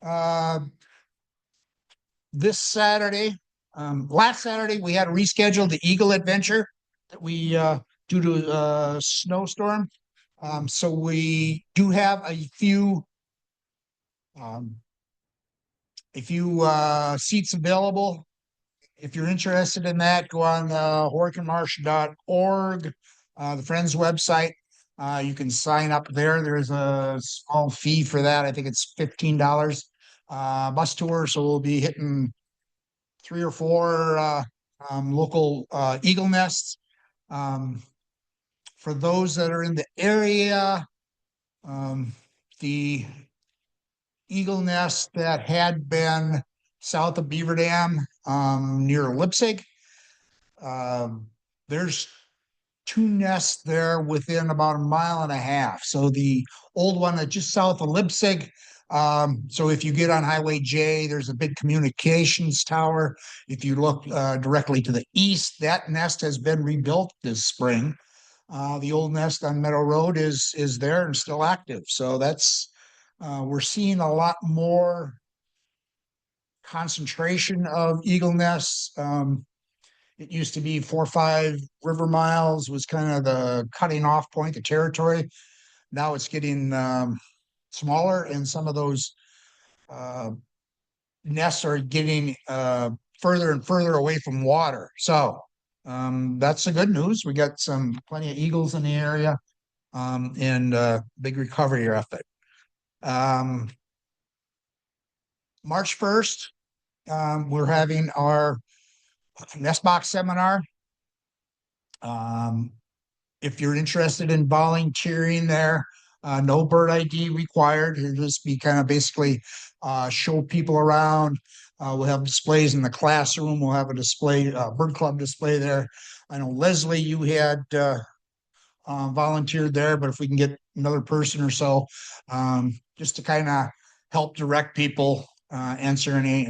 Uh, this Saturday, last Saturday, we had to reschedule the Eagle Adventure that we due to a snowstorm. So we do have um, a few seats available. If you're interested in that, go on horiconmarsh.org, the Friends website. You can sign up there. There's a small fee for that. I think it's $15 bus tour. So we'll be hitting 3 or 4 local eagle nests. Um, for those that are in the area, the eagle nest that had been south of Beaver Dam near Leipzig, there's 2 nests there within about a mile and a half. So the old one that's just south of Leipzig. So if you get on Highway J, there's a big communications tower. If you look directly to the east, that nest has been rebuilt this spring. The old nest on Meadow Road is there and still active. So that's we're seeing a lot more concentration of eagle nests. It used to be 4 or 5 river miles was kind of the cutting off point, the territory. Now it's getting smaller, and some of those nests are getting further and further away from water. So that's the good news. We got plenty of eagles in the area, and big recovery effort. March 1st, we're having our nest box seminar. If you're interested in volunteering there, no bird ID required. It'll just be kind of basically show people around. We'll have displays in the classroom. We'll have a display, bird club display there. I know Leslie, you had volunteered there, but if we can get another person or so, just to kind of help direct people, answer any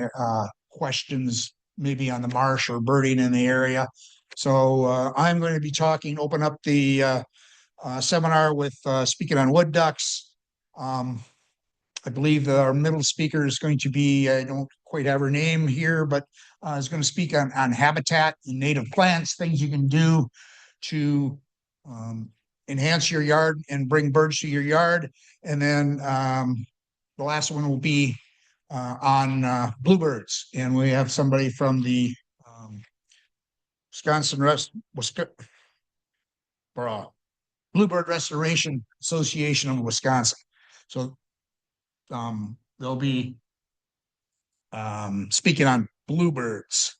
questions maybe on the marsh or birding in the area. So I'm going to be open up the seminar with speaking on wood ducks. I believe our middle speaker is going to be, I don't quite have her name here, but is going to speak on habitat and native plants, things you can do to enhance your yard and bring birds to your yard. And then the last one will be on bluebirds. And we have somebody from the Bluebird Restoration Association of Wisconsin. So they'll be speaking on bluebirds.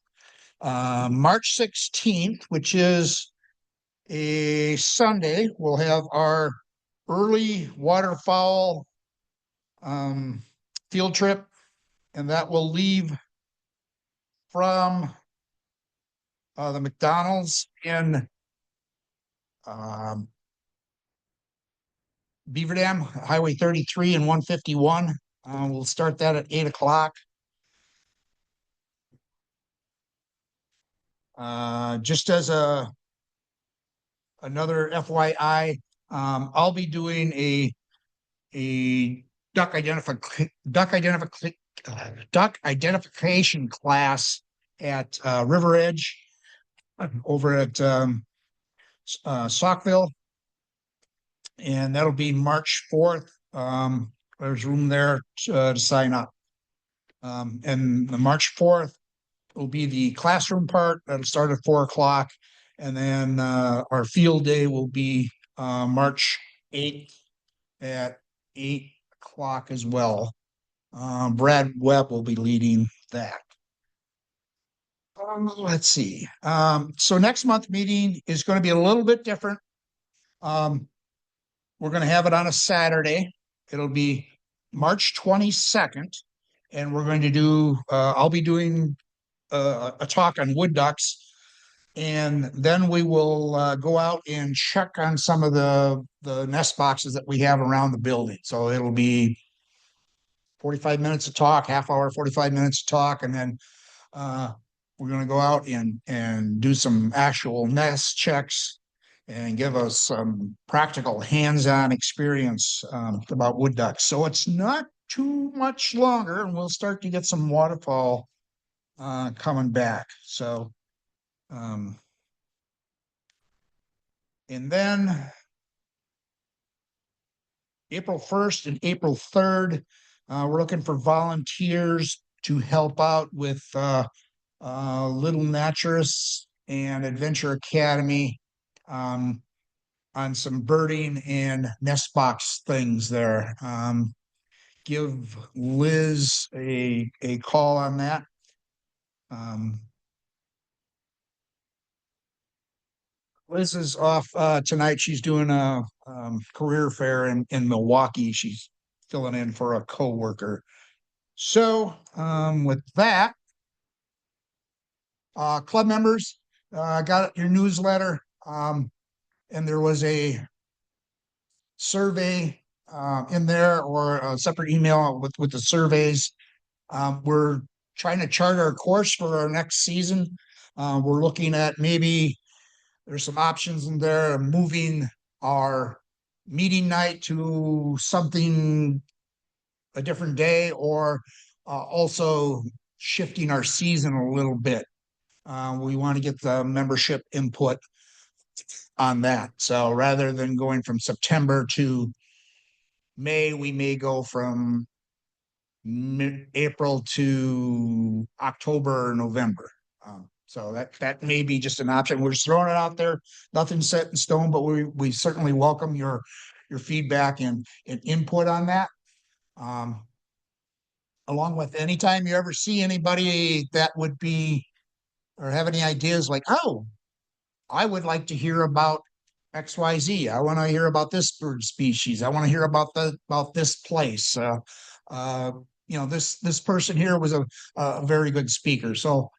March 16th, which is a Sunday, we'll have our early waterfowl field trip, and that will leave from the McDonald's in Beaver Dam, Highway 33 and 151. We'll start that at 8 o'clock. Just as another FYI, I'll be doing a duck identification class at River Edge over at Saukville, and that'll be March 4th. There's room there to sign up. And the March 4th will be the classroom part. That'll start at 4 o'clock. And then our field day will be March 8th at 8 o'clock as well. Brad Webb will be leading that. Let's see. So next month meeting is going to be a little bit different. We're going to have it on a Saturday. It'll be March 22nd. And we're going to do, I'll be doing a talk on wood ducks. And then we will go out and check on some of the nest boxes that we have around the building. So it'll be 45 minutes of talk, half hour, 45 minutes of talk. And then we're going to go out and do some actual nest checks and give us some practical hands-on experience about wood ducks. So it's not too much longer, and we'll start to get some waterfall coming back. So, and then April 1st and April 3rd, we're looking for volunteers to help out with Little Naturalists and Adventure Academy on some birding and nest box things there. Give Liz a call on that. Liz is off tonight. She's doing a career fair in Milwaukee. She's filling in for a coworker. So with that, club members got your newsletter, and there was a survey in there, or a separate email with the surveys. We're trying to chart our course for our next season. We're looking at maybe there's some options in there, moving our meeting night to something a different day, or also shifting our season a little bit. We want to get the membership input on that. So rather than going from September to May, we may go from April to October or November. So that may be just an option. We're just throwing it out there. Nothing set in stone, but we certainly welcome your feedback and input on that. Along with anytime you ever see anybody that would be or have any ideas like, oh, I would like to hear about XYZ. I want to hear about this bird species. I want to hear about this place. This person here was a very good speaker. So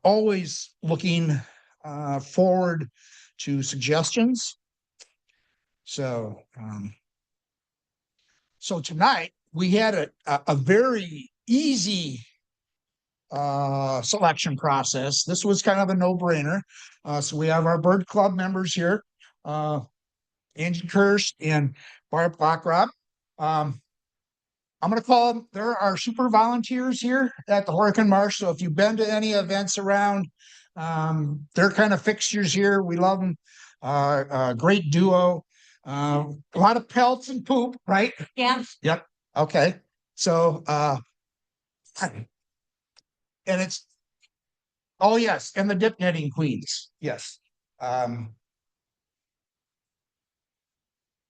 always looking forward to suggestions. So tonight we had a very easy selection process. This was kind of a no-brainer. So we have our bird club members here, Angie Kirst and Barb Vockroth. I'm going to call them, they're our super volunteers here at the Horicon Marsh. So if you've been to any events around, they're kind of fixtures here. We love them. Great duo. A lot of pelts and poop, right? Yeah. Yep. Okay. So, and it's, oh yes, and the dip netting queens. Yes.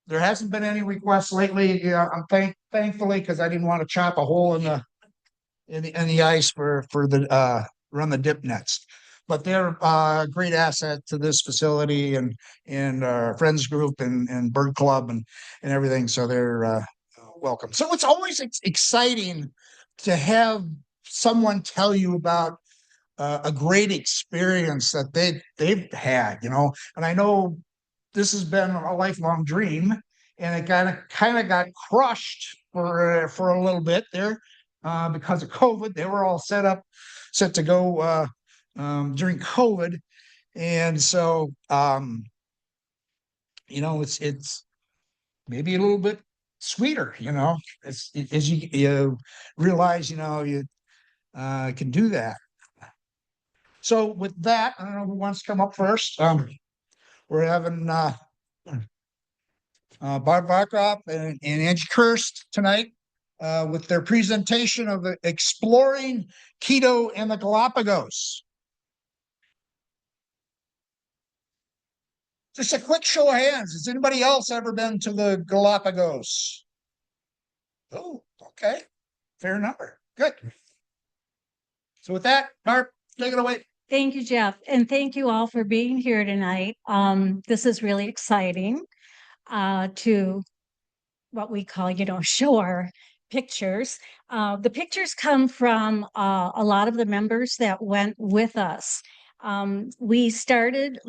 There hasn't been any requests lately. Yeah, I'm thankfully, because I didn't want to chop a hole in the ice for the run the dip nets. But they're a great asset to this facility and our friends group and bird club and everything. So they're welcome. So it's always exciting to have someone tell you about a great experience that they've had, and I know this has been a lifelong dream, and it kind of got crushed for a little bit there because of COVID. They were all set to go during COVID, and so it's maybe a little bit sweeter, as you realize, you can do that. So with that, I don't know who wants to come up first. We're having Barb Vockroth and Angie Kirst tonight with their presentation of exploring Quito and the Galapagos. Just a quick show of hands. Has anybody else ever been to the Galapagos? Oh, okay. Fair number. Good. So with that, Barb, take it away. Thank you, Jeff. And thank you all for being here tonight. This is really exciting to what we call, show our pictures. The pictures come from a lot of the members that went with us. We started,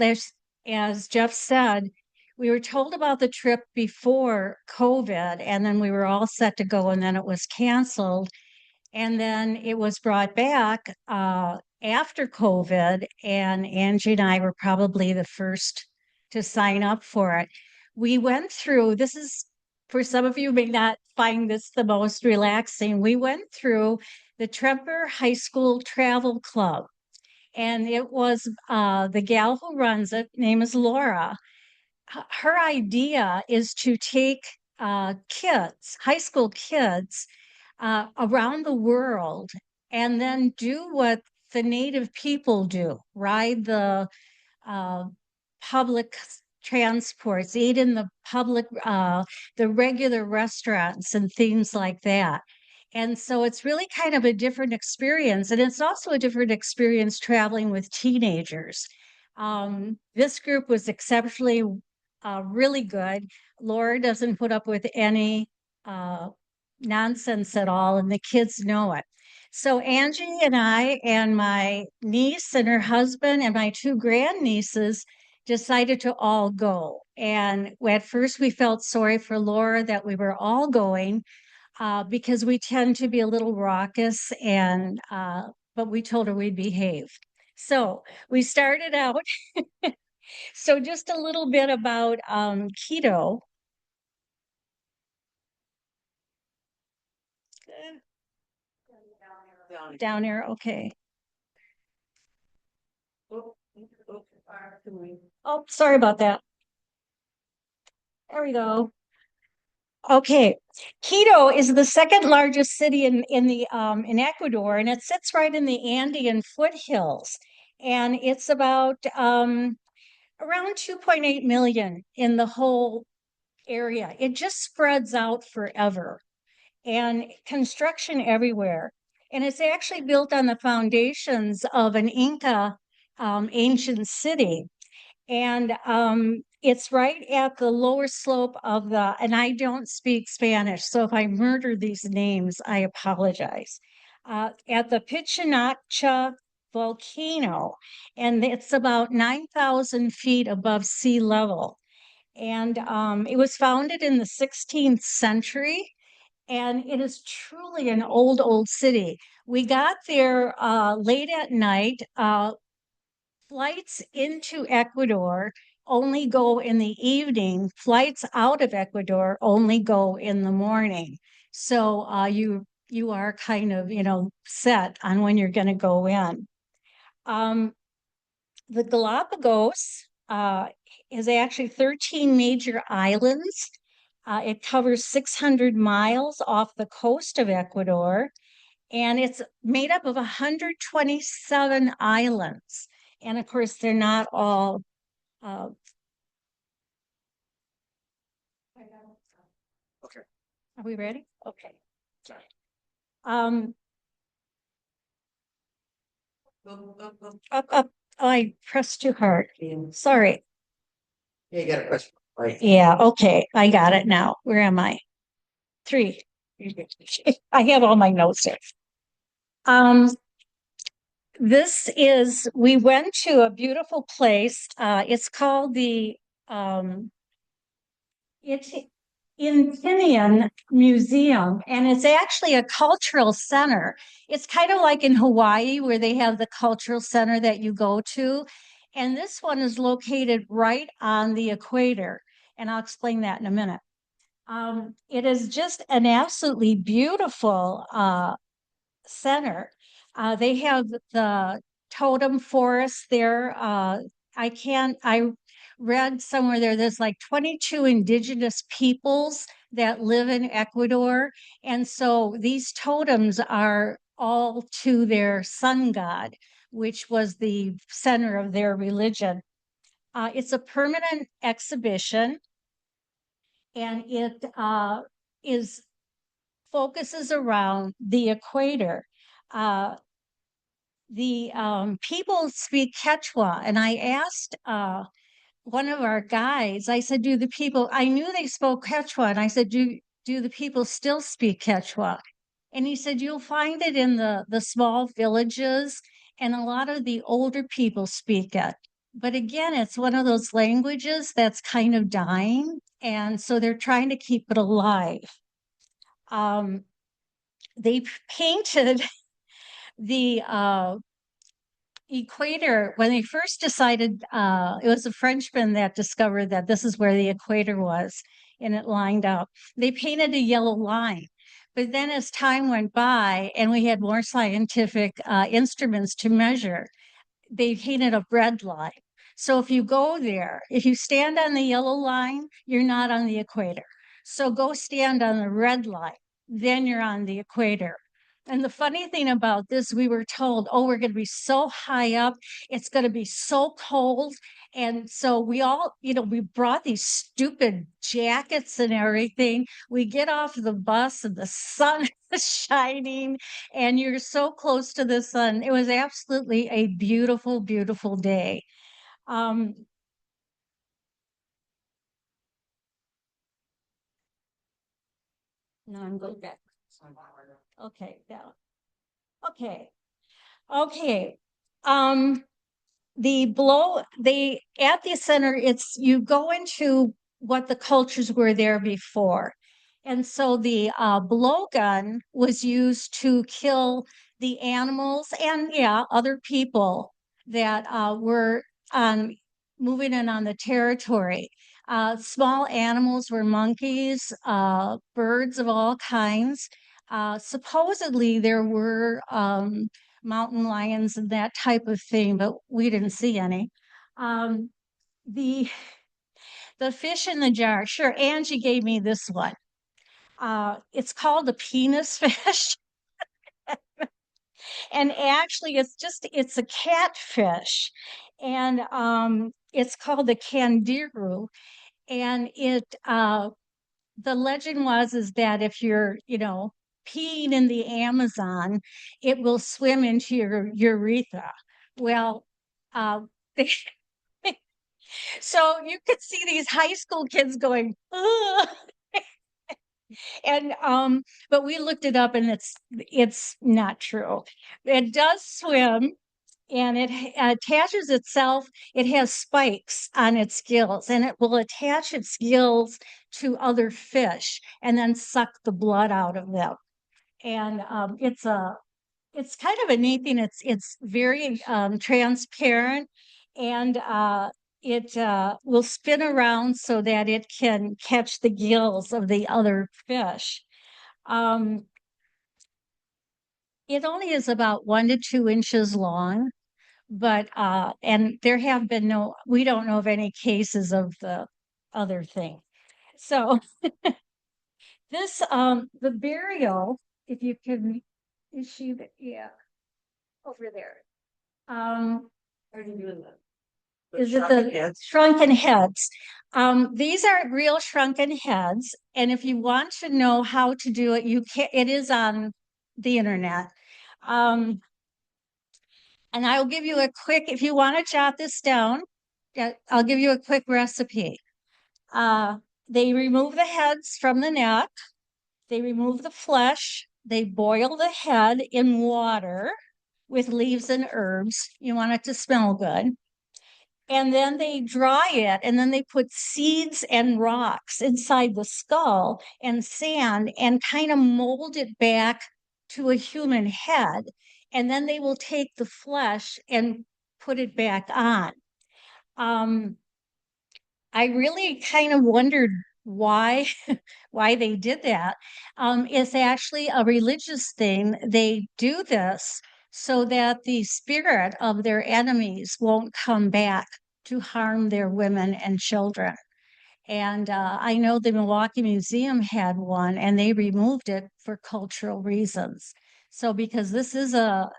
as Jeff said, we were told about the trip before COVID, and then we were all set to go, and then it was canceled. And then it was brought back after COVID, and Angie and I were probably the first to sign up for it. We went through, this is for some of you may not find this the most relaxing. We went through the Tremper High School Travel Club, and it was the gal who runs it, name is Laura. Her idea is to take kids, high school kids, around the world and then do what the native people do, ride the uh, public transports, eat in the public, the regular restaurants and things like that. And so it's really kind of a different experience. And it's also a different experience traveling with teenagers. This group was exceptionally really good. Laura doesn't put up with any nonsense at all, and the kids know it. So Angie and I and my niece and her husband and my two grandnieces decided to all go. And at first we felt sorry for Laura that we were all going because we tend to be a little raucous and but we told her we'd behave. So we started out. So just a little bit about Quito. Down there, okay. Oh, sorry about that. There we go. Okay, Quito is the second largest city in Ecuador, and it sits right in the Andean foothills, and it's about around 2.8 million in the whole area. It just spreads out forever, and construction everywhere, and it's actually built on the foundations of an Inca ancient city. And it's right at the lower slope of the, and I don't speak Spanish, so if I murder these names, I apologize. At the Pichinacha volcano, and it's about 9,000 feet above sea level. And it was founded in the 16th century, and it is truly an old city. We got there late at night. Flights into Ecuador only go in the evening. Flights out of Ecuador only go in the morning. So you are kind of, set on when you're going to go in. Um, the Galapagos is actually 13 major islands. It covers 600 miles off the coast of Ecuador, and it's made up of 127 islands. And of course, they're not all. Uh, Okay. are we ready? Okay. Sorry. Um, up. Oh, I pressed too hard. Sorry. Yeah, you got a question. Right. Yeah. Okay. I got it now. Where am I? 3. I have all my notes there. Um, we went to a beautiful place. It's called the it's Intinan Museum, and it's actually a cultural center. It's kind of like in Hawaii where they have the cultural center that you go to. And this one is located right on the equator. And I'll explain that in a minute. It is just an absolutely beautiful center. They have the totem forest there. I read somewhere there's like 22 indigenous peoples that live in Ecuador. And so these totems are all to their sun god, which was the center of their religion. It's a permanent exhibition, and it is focuses around the equator. Uh, the people speak Quechua, and I asked one of our guides, I said, do the people, I knew they spoke Quechua, and I said, do the people still speak Quechua? And he said, you'll find it in the small villages, and a lot of the older people speak it. But again, it's one of those languages that's kind of dying, and so they're trying to keep it alive. They painted the equator when they first decided. It was a Frenchman that discovered that this is where the equator was, and it lined up. They painted a yellow line. But then as time went by and we had more scientific instruments to measure, they painted a red line. So if you go there, if you stand on the yellow line, you're not on the equator. So go stand on the red line, then you're on the equator. And the funny thing about this, we were told, oh, we're going to be so high up, it's going to be so cold. And so we all, we brought these stupid jackets and everything. We get off the bus and the sun is shining and you're so close to the sun. It was absolutely a beautiful, beautiful day. No, I'm going back. Okay, down. Okay. Okay. Um, at the center, it's you go into what the cultures were there before. And so the blowgun was used to kill the animals and yeah, other people that were moving in on the territory. Small animals were monkeys, birds of all kinds. Supposedly there were mountain lions and that type of thing, but we didn't see any. Um, the the fish in the jar, sure, Angie gave me this one. It's called a penis fish. And actually it's a catfish. And it's called the candiru. And the legend is that if you're, peeing in the Amazon, it will swim into your urethra. Well, uh, so you could see these high school kids going, ugh. And but we looked it up and it's not true. It does swim and it attaches itself. It has spikes on its gills and it will attach its gills to other fish and then suck the blood out of them. And it's kind of a neat thing. It's very transparent and it will spin around so that it can catch the gills of the other fish. Um, it only is about 1 to 2 inches long, but and there have been we don't know of any cases of the other thing. So this the burial, if you can, is she yeah, over there. Um, is it the shrunken heads? These are real shrunken heads, and if you want to know how to do it, you can. It is on the internet. And I'll give you a quick, if you want to jot this down, I'll give you a quick recipe. Uh, they remove the heads from the neck. They remove the flesh. They boil the head in water with leaves and herbs. You want it to smell good. And then they dry it and then they put seeds and rocks inside the skull and sand and kind of mold it back to a human head. And then they will take the flesh and put it back on. I really kind of wondered why why they did that. It's actually a religious thing. They do this so that the spirit of their enemies won't come back to harm their women and children. And I know the Milwaukee Museum had one and they removed it for cultural reasons. So because this is a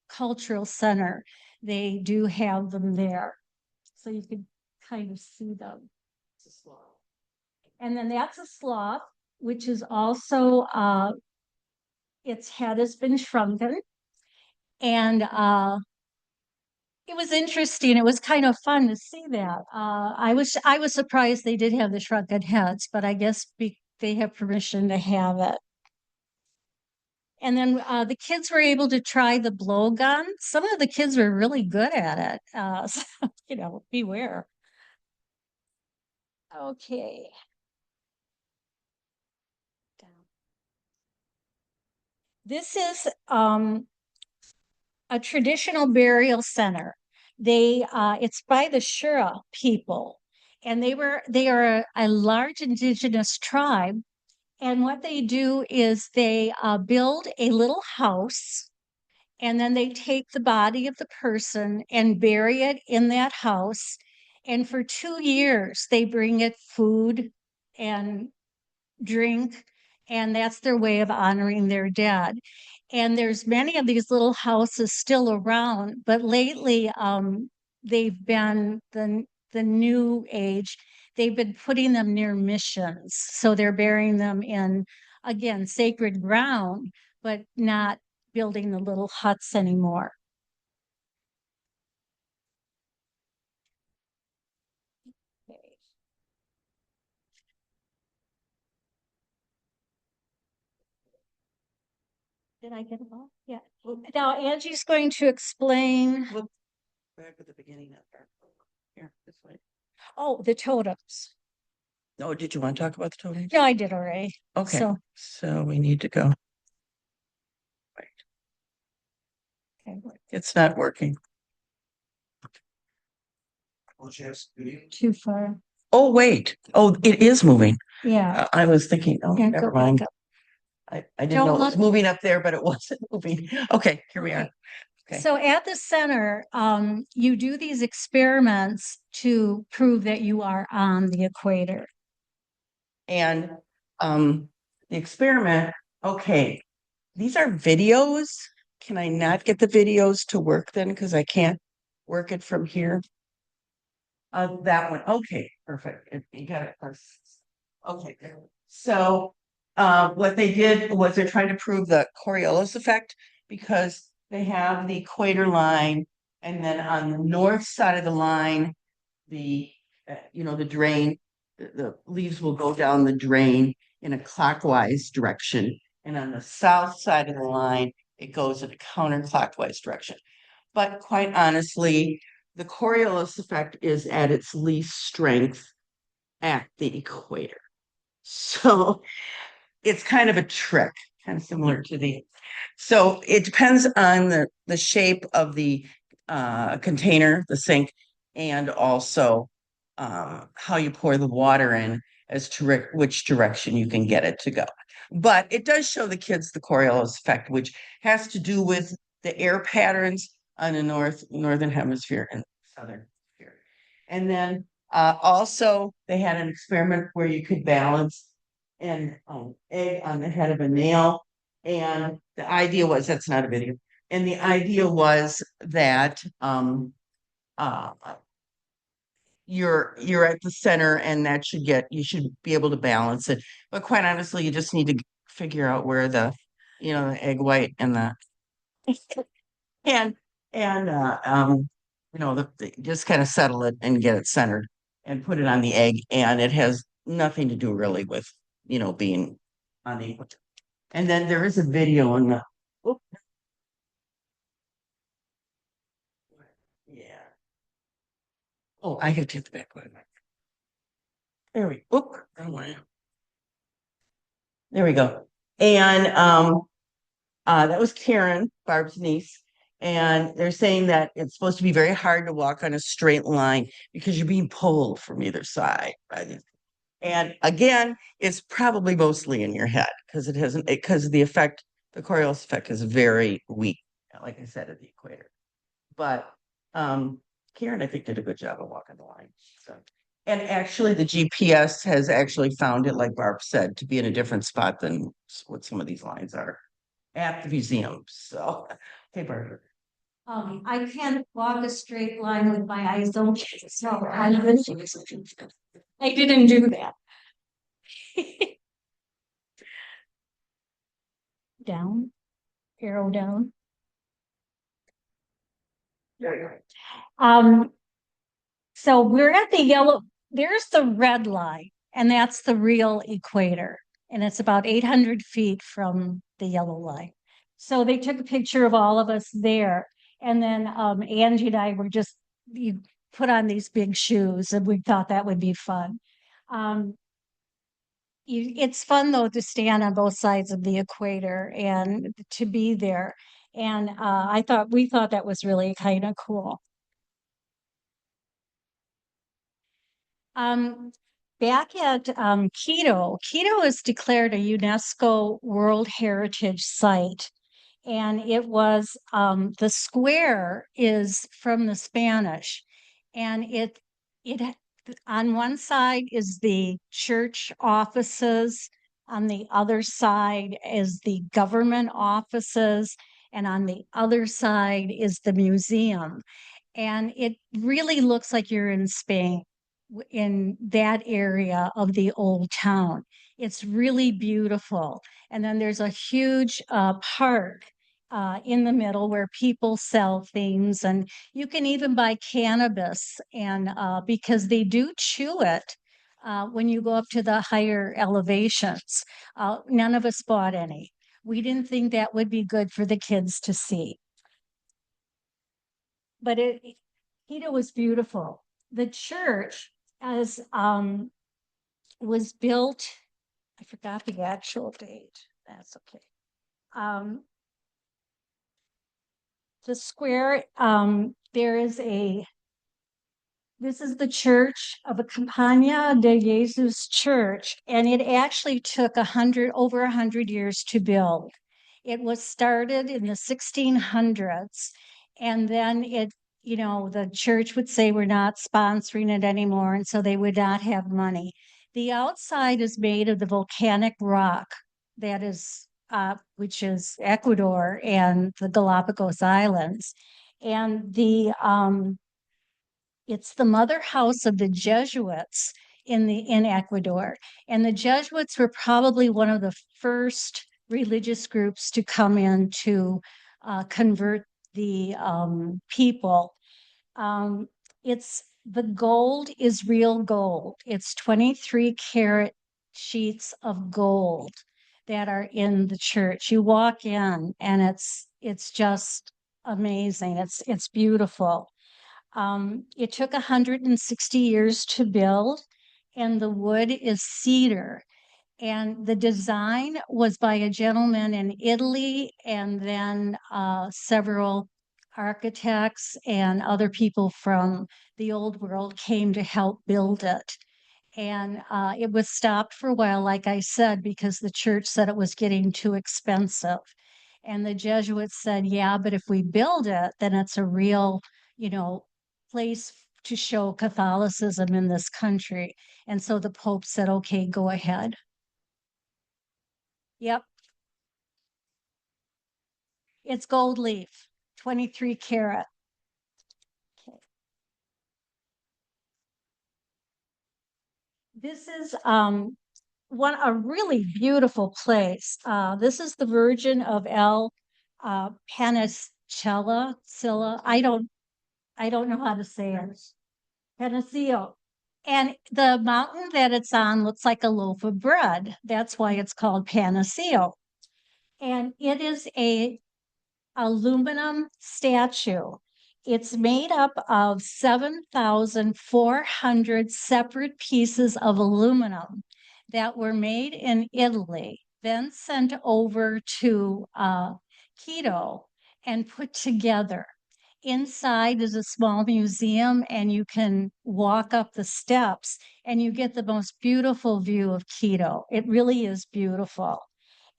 cultural center, they do have them there. So you can kind of see them. And then that's a sloth, which is also, its head has been shrunken. And it was interesting. It was kind of fun to see that. I was surprised they did have the shrunken heads, but I guess they have permission to have it. And then the kids were able to try the blowgun. Some of the kids were really good at it. So, beware. Okay. This is a traditional burial center. It's by the Shura people, And they are a large indigenous tribe. And what they do is they build a little house, and then they take the body of the person and bury it in that house. And for 2 years, they bring it food and drink, and that's their way of honoring their dead. And there's many of these little houses still around, but lately they've been the new age. They've been putting them near missions, so they're burying them in, again, sacred ground, but not building the little huts anymore. Did I get them all? Yeah. Now Angie's going to explain. Look back at the beginning of our here, this way. Oh, the totems. Oh, did you want to talk about the totems? No, I did already. Okay, so we need to go. Okay. It's not working. Too far. Oh, wait. Oh, it is moving. Yeah. I was thinking, oh, Yeah, never go back mind. up. I didn't Don't know it was look- moving up there, but it wasn't moving. Okay, here we are. Okay. So at the center, you do these experiments to prove that you are on the equator. And the experiment, okay, these are videos. Can I not get the videos to work then? Because I can't work it from here. That one. Okay, perfect. You got it first. Okay. So what they did was they're trying to prove the Coriolis effect because they have the equator line, and then on the north side of the line, the the drain, the leaves will go down the drain in a clockwise direction, and on the south side of the line, it goes in a counterclockwise direction. But quite honestly, the Coriolis effect is at its least strength at the equator. So it's kind of a trick, kind of similar to the. So it depends on the shape of the container, the sink, and also how you pour the water in as to which direction you can get it to go. But it does show the kids the Coriolis effect, which has to do with the air patterns on the northern hemisphere and southern hemisphere. And then also they had an experiment where you could balance an egg on the head of a nail. And the idea was, that's not a video. And the idea was that uh, you're at the center, and that you should be able to balance it. But quite honestly, you just need to figure out where the egg white and the and just kind of settle it and get it centered and put it on the egg. And it has nothing to do really with being on the. And then there is a video on the. Oh, yeah. Oh, I have to hit the back one. There we. Oop. There we go. And that was Karen, Barb's niece. And they're saying that it's supposed to be very hard to walk on a straight line because you're being pulled from either side. Right? And again, it's probably mostly in your head because the effect, the Coriolis effect is very weak, like I said, at the equator. But Karen, I think, did a good job of walking the line. So, and actually the GPS has actually found it, like Barb said, to be in a different spot than what some of these lines are at the museum. So, hey, Barb. I can't walk a straight line with my eyes open, so I didn't do that. Down, arrow down. So we're at the yellow, there's the red line, and that's the real equator. And it's about 800 feet from the yellow line. So they took a picture of all of us there. And then Angie and I were you put on these big shoes, and we thought that would be fun. It's fun though to stand on both sides of the equator and to be there. And we thought that was really kind of cool. Um, back at Quito, Quito is declared a UNESCO World Heritage Site. And it was the square is from the Spanish, and it on one side is the church offices, on the other side is the government offices, and on the other side is the museum. And it really looks like you're in Spain, in that area of the old town. It's really beautiful. And then there's a huge park in the middle where people sell things, and you can even buy cannabis, and because they do chew it when you go up to the higher elevations. None of us bought any. We didn't think that would be good for the kids to see. But Quito was beautiful. The church as was built, I forgot the actual date. That's okay. The square, there is this is the church of a Campana de Jesus church, and it actually took over 100 years to build. It was started in the 1600s, and then the church would say we're not sponsoring it anymore, and so they would not have money. The outside is made of the volcanic rock that is, which is Ecuador and the Galapagos Islands, and it's the mother house of the Jesuits in Ecuador. And the Jesuits were probably one of the first religious groups to come in to convert the people. It's the gold is real gold. It's 23 karat sheets of gold that are in the church. You walk in and it's just amazing. It's beautiful. It took 160 years to build, and the wood is cedar. And the design was by a gentleman in Italy, and then several architects and other people from the old world came to help build it. And it was stopped for a while, like I said, because the church said it was getting too expensive. And the Jesuits said, yeah, but if we build it, then it's a real, place to show Catholicism in this country. And so the Pope said, okay, go ahead. Yep. It's gold leaf, 23 karat. Okay. This is a really beautiful place. This is the Virgin of El Panicella. I don't know how to say it. Panaceo. And the mountain that it's on looks like a loaf of bread. That's why it's called Panaceo. And it is a aluminum statue. It's made up of 7,400 separate pieces of aluminum that were made in Italy, then sent over to Quito and put together. Inside is a small museum, and you can walk up the steps and you get the most beautiful view of Quito. It really is beautiful.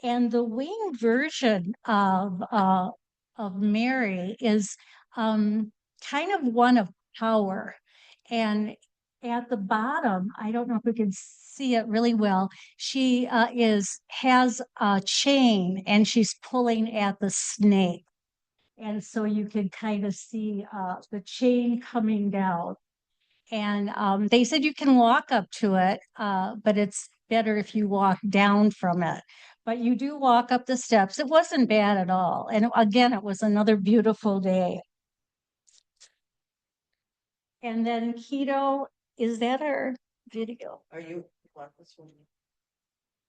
And the winged version of Mary is kind of one of power. And at the bottom, I don't know if we can see it really well. She has a chain, and she's pulling at the snake. And so you can kind of see the chain coming down. And they said you can walk up to it, but it's better if you walk down from it. But you do walk up the steps. It wasn't bad at all. And again, it was another beautiful day. And then Quito, is that our video? Are you want this one?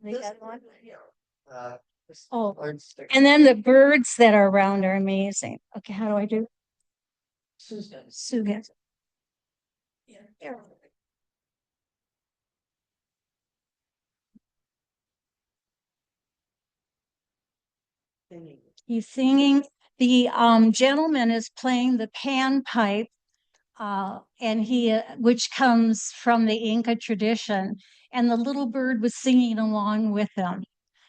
They got one? Uh, Oh, and then the birds that are around are amazing. Okay, how do I do? Susan. Suga. Yeah. There. He's singing. The gentleman is playing the panpipe which comes from the Inca tradition, and the little bird was singing along with them.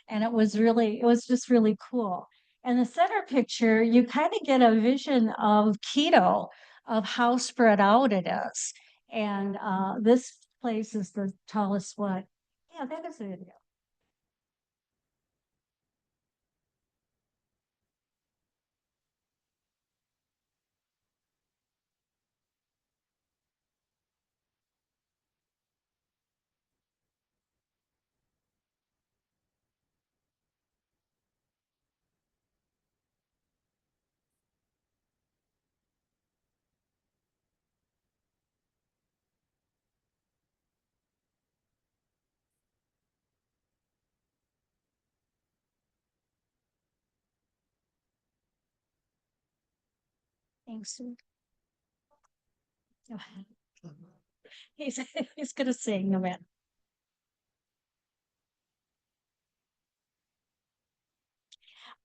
And it was just really cool. And the center picture, you kind of get a vision of Quito, of how spread out it is. And this place is the tallest one. Yeah, that is a video. Thanks. Go ahead. He's, he's going to sing no matter.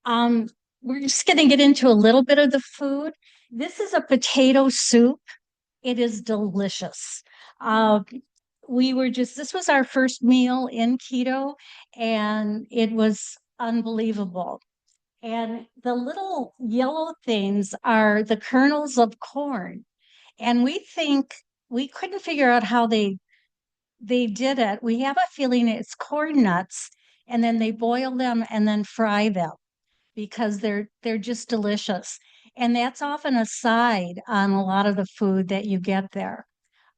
Um, we're just going to get into a little bit of the food. This is a potato soup. It is delicious. Uh, this was our first meal in Quito, and it was unbelievable. And the little yellow things are the kernels of corn. And we couldn't figure out how they did it. We have a feeling it's corn nuts, and then they boil them and then fry them because they're just delicious. And that's often a side on a lot of the food that you get there.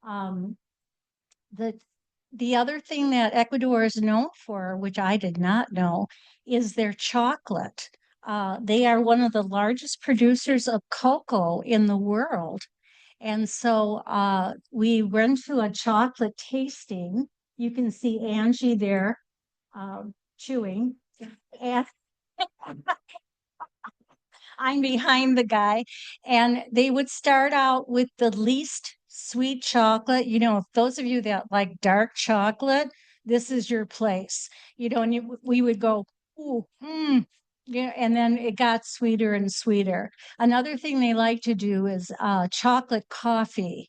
Um, the the other thing that Ecuador is known for, which I did not know, is their chocolate. They are one of the largest producers of cocoa in the world. And so we went to a chocolate tasting. You can see Angie there chewing. And I'm behind the guy. And they would start out with the least sweet chocolate. You know, if those of you that like dark chocolate, this is your place. You know, and we would go, ooh, yeah, and then it got sweeter and sweeter. Another thing they like to do is chocolate coffee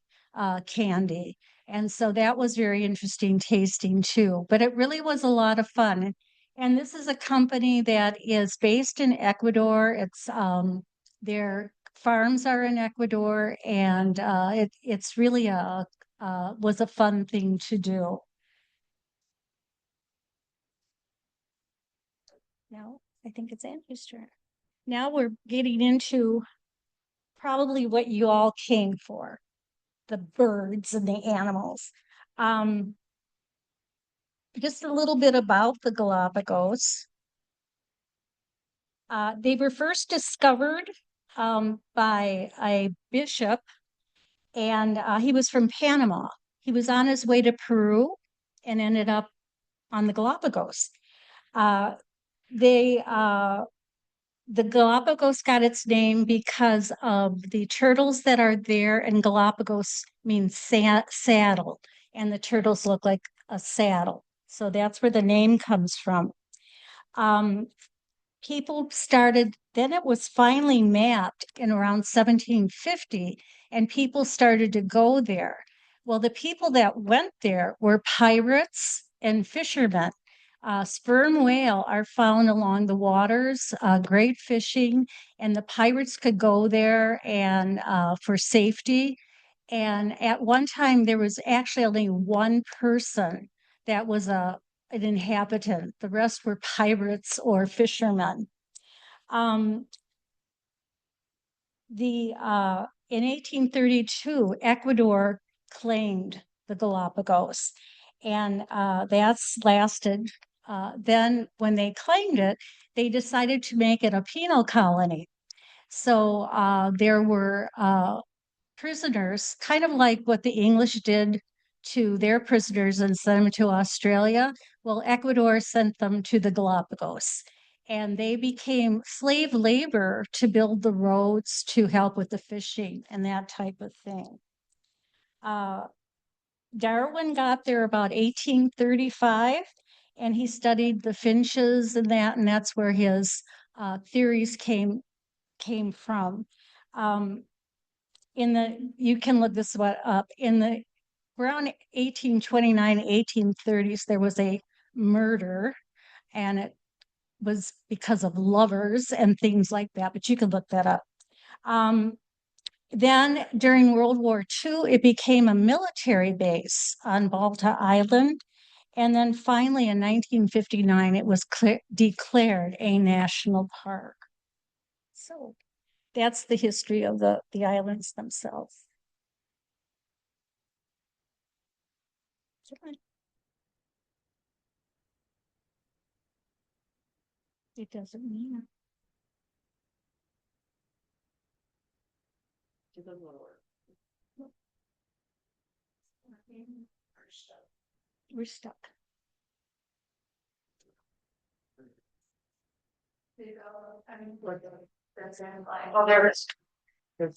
candy. And so that was very interesting tasting too. But it really was a lot of fun. And this is a company that is based in Ecuador. Their farms are in Ecuador, and it's really was a fun thing to do. Now, I think it's Andrew's turn. Now we're getting into probably what you all came for, the birds and the animals. Um, just a little bit about the Galapagos. They were first discovered by a bishop, and he was from Panama. He was on his way to Peru and ended up on the Galapagos. Uh, they The Galapagos got its name because of the turtles that are there, and Galapagos means saddle, and the turtles look like a saddle. So that's where the name comes from. Um, People started, then it was finally mapped in around 1750, and people started to go there. Well, the people that went there were pirates and fishermen. Sperm whale are found along the waters, great fishing, and the pirates could go there and for safety. And at one time, there was actually only one person that was an inhabitant. The rest were pirates or fishermen. Um, in 1832, Ecuador claimed the Galapagos, and that's lasted. Then, when they claimed it, they decided to make it a penal colony. So there were prisoners, kind of like what the English did to their prisoners and sent them to Australia. Well, Ecuador sent them to the Galapagos, and they became slave labor to build the roads to help with the fishing and that type of thing. Darwin got there about 1835, and he studied the finches and that's where his theories came from. you can look this one up, around 1829, 1830s, there was a murder, and it was because of lovers and things like that, but you can look that up. Then during World War II, it became a military base on Balta Island. And then finally in 1959, it was declared a national park. So that's the history of the islands themselves. It doesn't mean. It doesn't want to work. We're stuck. Oh, there it is.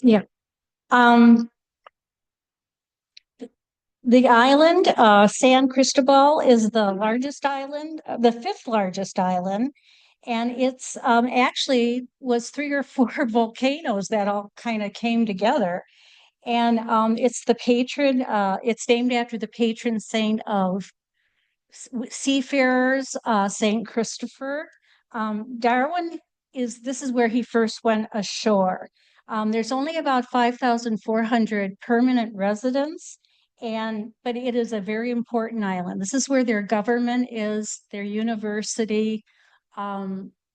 Yeah. The island, San Cristobal, is the largest island, the fifth largest island. And it's actually was 3 or 4 volcanoes that all kind of came together. And it's it's named after the patron saint of seafarers, Saint Christopher. Darwin this is where he first went ashore. There's only about 5,400 permanent residents, but it is a very important island. This is where their government is, their university,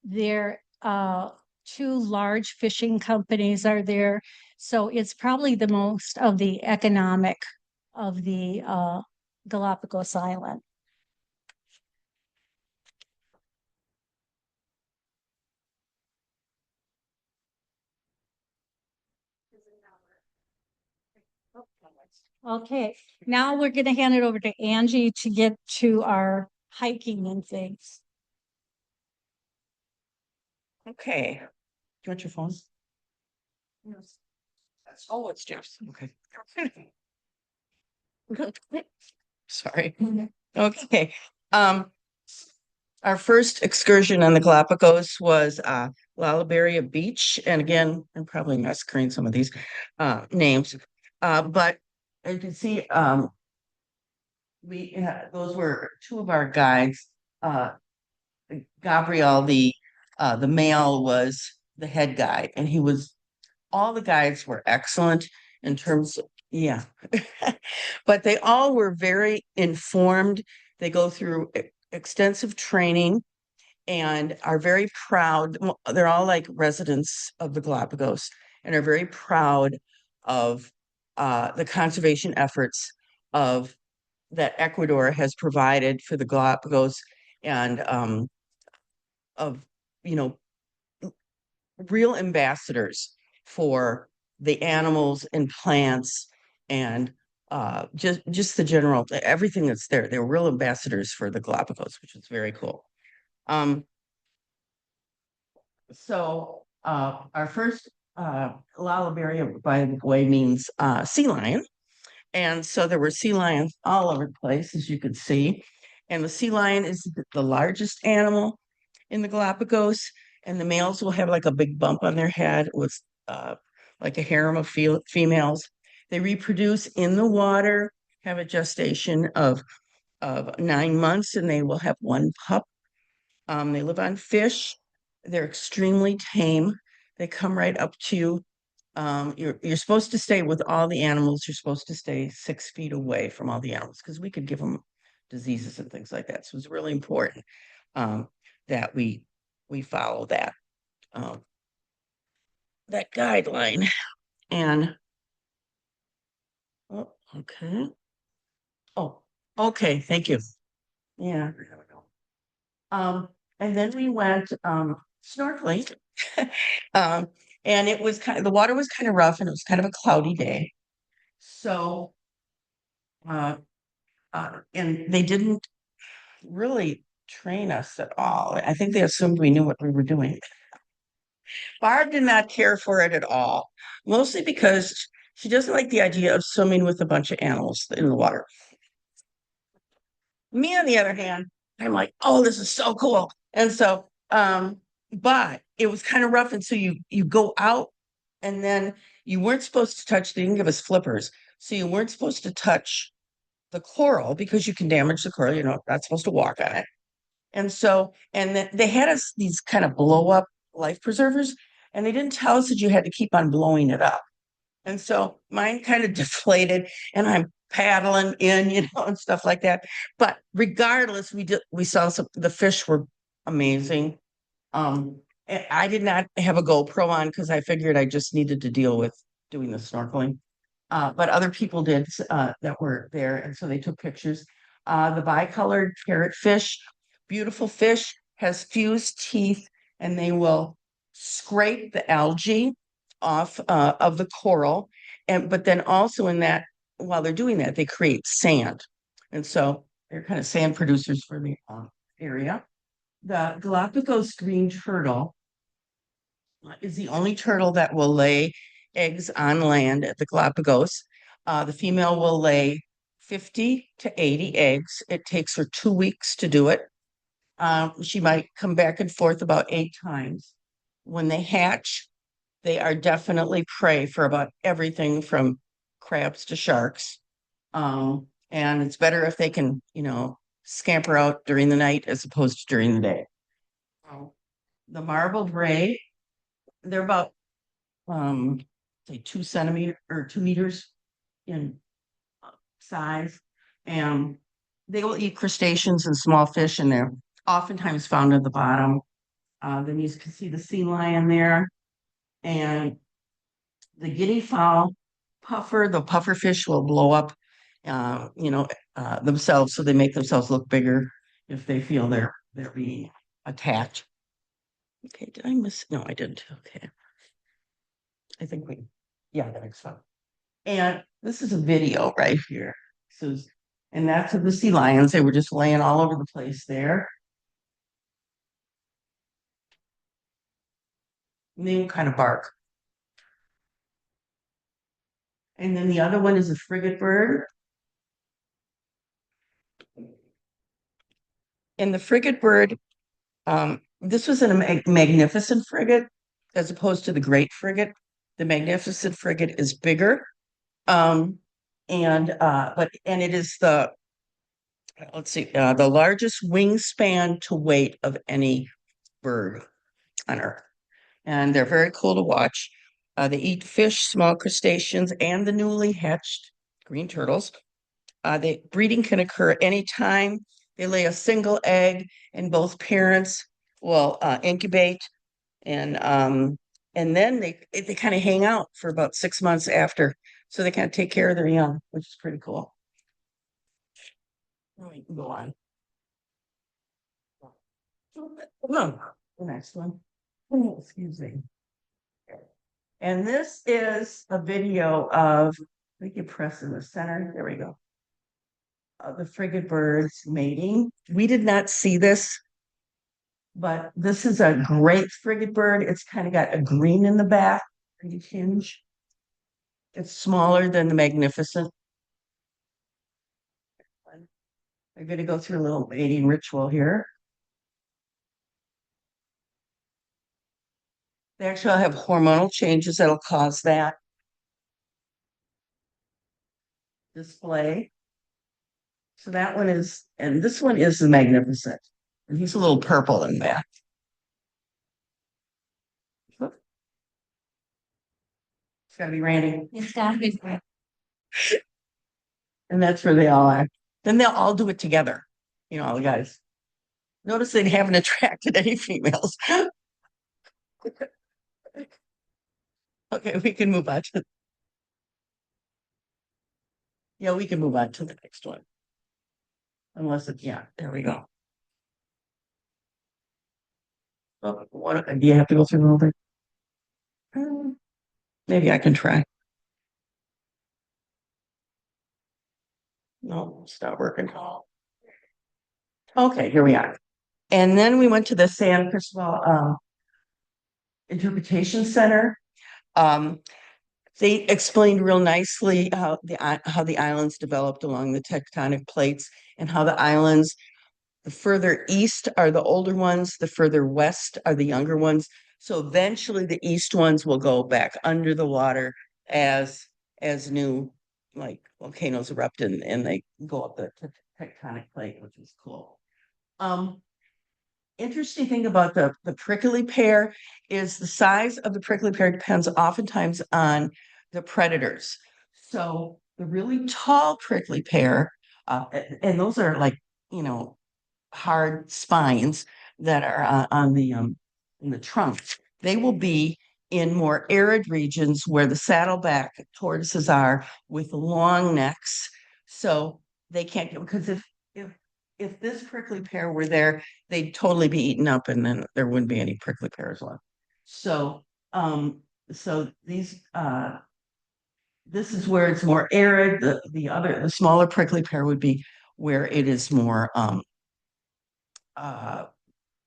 their 2 large fishing companies are there. So it's probably the most of the economic of the Galapagos Island. Okay, now we're going to hand it over to Angie to get to our hiking and things. Okay. Do you want your phone? Yes. Oh, it's Jeff's. Okay. Sorry. Okay. Our first excursion on the Galapagos was Lalaberia Beach. And again, I'm probably massacring some of these names. But as you can see, those were 2 of our guides. Gabriel, the male, was the head guide, and all the guides were excellent in terms of, yeah. But they all were very informed. They go through extensive training and are very proud. They're all like residents of the Galapagos and are very proud of the conservation efforts that Ecuador has provided for the Galapagos, and of real ambassadors for the animals and plants and just the general everything that's there. They're real ambassadors for the Galapagos, which is very cool. So our first Lalaberia, by the way, means sea lion. And so there were sea lions all over the place, as you could see. And the sea lion is the largest animal in the Galapagos. And the males will have like a big bump on their head with like a harem of females. They reproduce in the water, have a gestation of 9 months, and they will have 1 pup. They live on fish. They're extremely tame. They come right up to you. You're supposed to stay with all the animals. You're supposed to stay 6 feet away from all the animals because we could give them diseases and things like that. So it's really important that we follow that guideline. And okay. Oh, okay. Thank you. Yeah. And then we went snorkeling. And it was the water was kind of rough, and it was kind of a cloudy day. So, and they didn't really train us at all. I think they assumed we knew what we were doing. Barb did not care for it at all, mostly because she doesn't like the idea of swimming with a bunch of animals in the water. Me, on the other hand, I'm like, oh, this is so cool. And so, but it was kind of rough. And so you go out, and then you weren't supposed to touch, they didn't give us flippers. So you weren't supposed to touch the coral because you can damage the coral, not supposed to walk on it. And so, and then they had us these kind of blow up life preservers, and they didn't tell us that you had to keep on blowing it up. And so mine kind of deflated and I'm paddling in, and stuff like that. But regardless, we saw the fish were amazing. I did not have a GoPro on because I figured I just needed to deal with doing the snorkeling. But other people did that were there, and so they took pictures. The bicolored parrotfish, beautiful fish, has fused teeth, and they will scrape the algae off of the coral, but then also in that, while they're doing that, they create sand, and so they're kind of sand producers for the area. The Galapagos green turtle is the only turtle that will lay eggs on land at the Galapagos. The female will lay 50 to 80 eggs. It takes her 2 weeks to do it. She might come back and forth about 8 times. When they hatch, they are definitely prey for about everything from crabs to sharks. And it's better if they can, scamper out during the night as opposed to during the day. The marbled ray, they're about say 2 centimeters or 2 meters in size, and they will eat crustaceans and small fish, and they're oftentimes found at the bottom. Then you can see the sea lion there, and the guinea fowl the puffer fish will blow up, themselves, so they make themselves look bigger if they feel they're being attacked. Okay, did I miss? No, I didn't. Okay. I think the next one. And this is a video right here. And that's of the sea lions. They were just laying all over the place there. And they will kind of bark. And then the other one is a frigate bird. And the frigate bird, this was a magnificent frigate as opposed to the great frigate. The magnificent frigate is bigger. And it is the largest wingspan to weight of any bird on Earth. And they're very cool to watch. They eat fish, small crustaceans, and the newly hatched green turtles. Breeding can occur anytime. They lay a single egg, and both parents will incubate, and then they kind of hang out for about 6 months after, so they kind of take care of their young, which is pretty cool. We can go on. The next one. Excuse me. And this is a video of, I think you press in the center. There we go. The frigate birds mating. We did not see this, but this is a great frigate bird. It's kind of got a green in the back, pretty tinge. It's smaller than the magnificent. I'm going to go through a little mating ritual here. They actually have hormonal changes that'll cause that display. So that one is, and this one is the magnificent. And he's a little purple in that. It's got to be Randy. It's got to be. And that's where they all are. Then they'll all do it together, all the guys. Notice they haven't attracted any females. Okay, we can move on to. Yeah, we can move on to the next one. Unless there we go. Oh, do you have to go through the whole thing? Maybe I can try. No, it's not working. Okay, here we are. And then we went to the San Cristobal Interpretation Center. They explained real nicely how the islands developed along the tectonic plates, and how the islands, the further east are the older ones, the further west are the younger ones. So eventually the east ones will go back under the water as new like volcanoes erupt and they go up the tectonic plate, which is cool. Interesting thing about the prickly pear is the size of the prickly pear depends oftentimes on the predators. So the really tall prickly pear, and those are like, you know, hard spines that are on the in the trunk. They will be in more arid regions where the saddleback tortoises are with long necks. So they can't get, because if this prickly pear were there, they'd totally be eaten up and then there wouldn't be any prickly pears left. So so these this is where it's more arid. The smaller prickly pear would be where it is more uh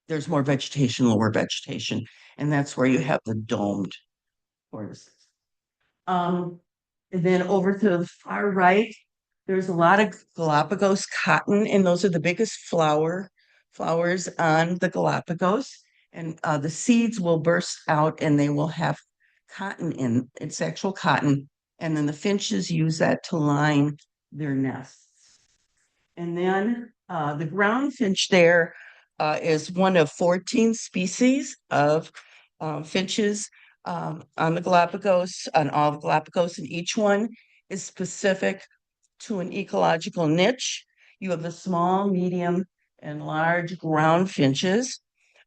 there's more vegetation, lower vegetation, and that's where you have the domed tortoises. And then over to the far right, there's a lot of Galapagos cotton, and those are the biggest flowers on the Galapagos. And the seeds will burst out and they will have cotton in it's actual cotton. And then the finches use that to line their nests. And then the ground finch there is one of 14 species of finches on the Galapagos, on all the Galapagos, and each one is specific to an ecological niche. You have the small, medium, and large ground finches,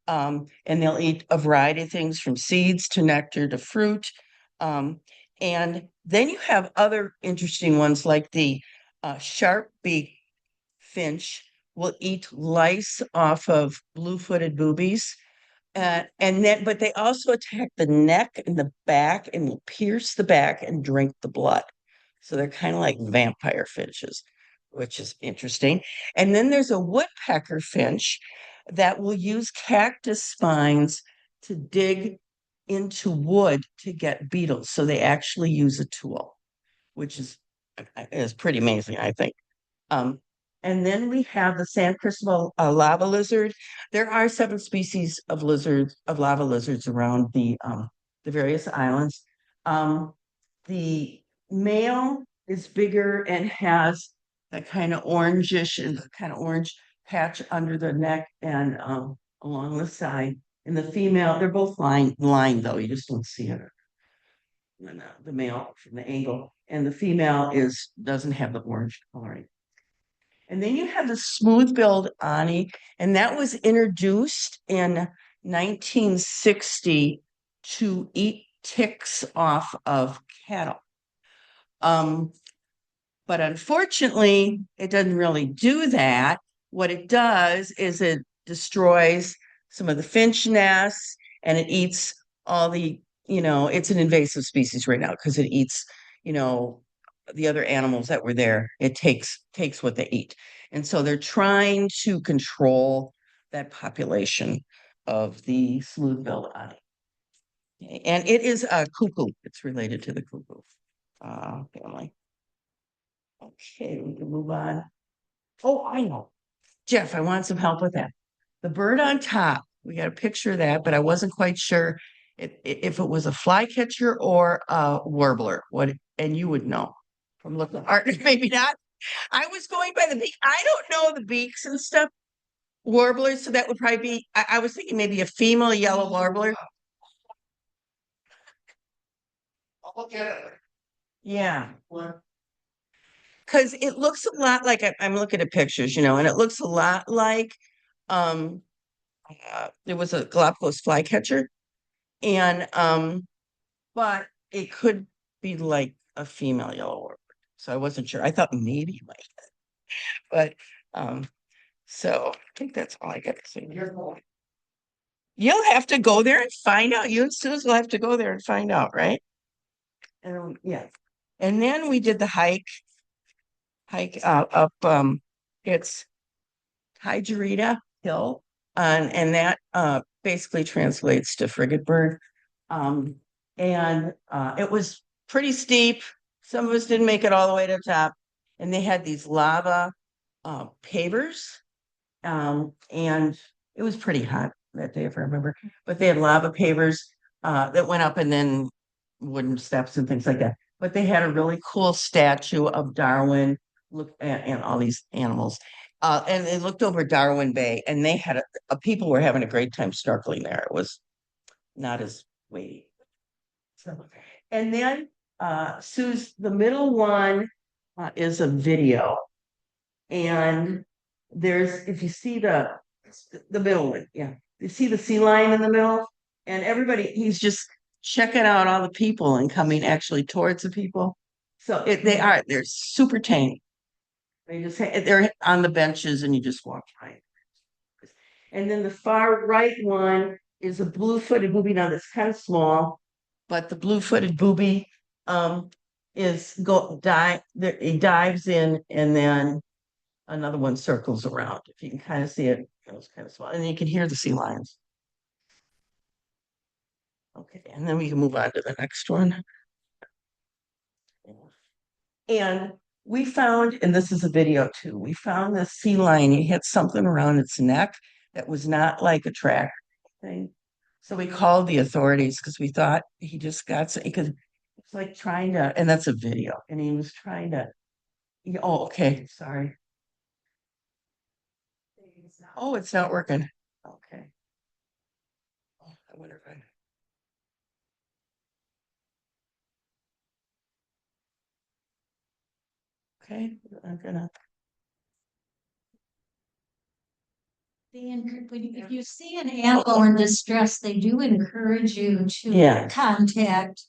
and they'll eat a variety of things from seeds to nectar to fruit. And then you have other interesting ones like the sharp-beaked finch will eat lice off of blue-footed boobies. And then, but they also attack the neck and the back and will pierce the back and drink the blood. So they're kind of like vampire finches, which is interesting. And then there's a woodpecker finch that will use cactus spines to dig into wood to get beetles. So they actually use a tool, which is pretty amazing, I think. And then we have the San Cristobal lava lizard. There are 7 species of lava lizards around the various islands. The male is bigger and has that kind of orangish and kind of orange patch under the neck and along the side. And the female, they're both lined though, you just don't see it. The male from the angle, and the female doesn't have the orange coloring. And then you have the smooth-billed Ani, and that was introduced in 1960 to eat ticks off of cattle. But unfortunately, it doesn't really do that. What it does is it destroys some of the finch nests and it eats all the, it's an invasive species right now because it eats, the other animals that were there. It takes what they eat. And so they're trying to control that population of the smooth-billed otter. And it is a cuckoo. It's related to the cuckoo family. Okay, we can move on. Oh, I know. Jeff, I want some help with that. The bird on top, we got a picture of that, but I wasn't quite sure if it was a flycatcher or a warbler. And you would know from looking at it, maybe not. I was going by the beak. I don't know the beaks and stuff. Warblers, so that would probably be, I was thinking maybe a female yellow warbler. I'll look at it. Yeah. Because it looks a lot like I'm looking at pictures, and it looks a lot like there was a Galapagos flycatcher, and but it could be like a female yellow warbler. So I wasn't sure. I thought maybe like that. But so I think that's all I got to say. You'll have to go there and find out. You and Susan will have to go there and find out, right? And yeah. And then we did the hike up it's Tigerita Hill, and that basically translates to frigate bird. And it was pretty steep. Some of us didn't make it all the way to the top, and they had these lava pavers, and it was pretty hot that day, if I remember. But they had lava pavers that went up, and then wooden steps and things like that. but they had a really cool statue of Darwin, look and all these animals. And they looked over Darwin Bay, and they had people were having a great time snorkeling there. It was not as weighty. So, and then Sue's the middle one is a video, and there's if you see the middle one, yeah, you see the sea lion in the middle, and he's just checking out all the people and coming actually towards the people. So they're super tame. They're on the benches and you just walk by. And then the far right one is a blue-footed booby. Now that's kind of small, but the blue-footed booby he dives in and then another one circles around. If you can kind of see it, it's kind of small. And then you can hear the sea lions. Okay, and then we can move on to the next one. And we found, and this is a video too, we found this sea lion. He had something around its neck that was not like a track thing. So we called the authorities because we thought he just got, because it's like trying to, and that's a video, and he was trying to, oh, okay, sorry. Oh, it's not working. Okay. Oh, I wonder if I. Okay, I'm gonna. If you see an animal in distress, they do encourage you to Yeah. contact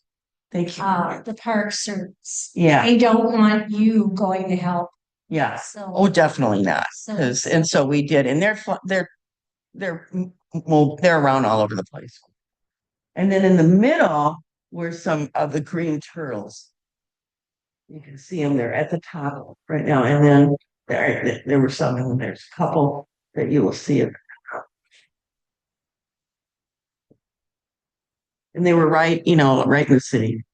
Thank you. the park service. Yeah. They don't want you going to help. Yeah. So, Oh, definitely not. And so we did, and they're around all over the place. And then in the middle were some of the green turtles. You can see them there at the top right now. And then there were some, and there's a couple that you will see it. And they were right in the city.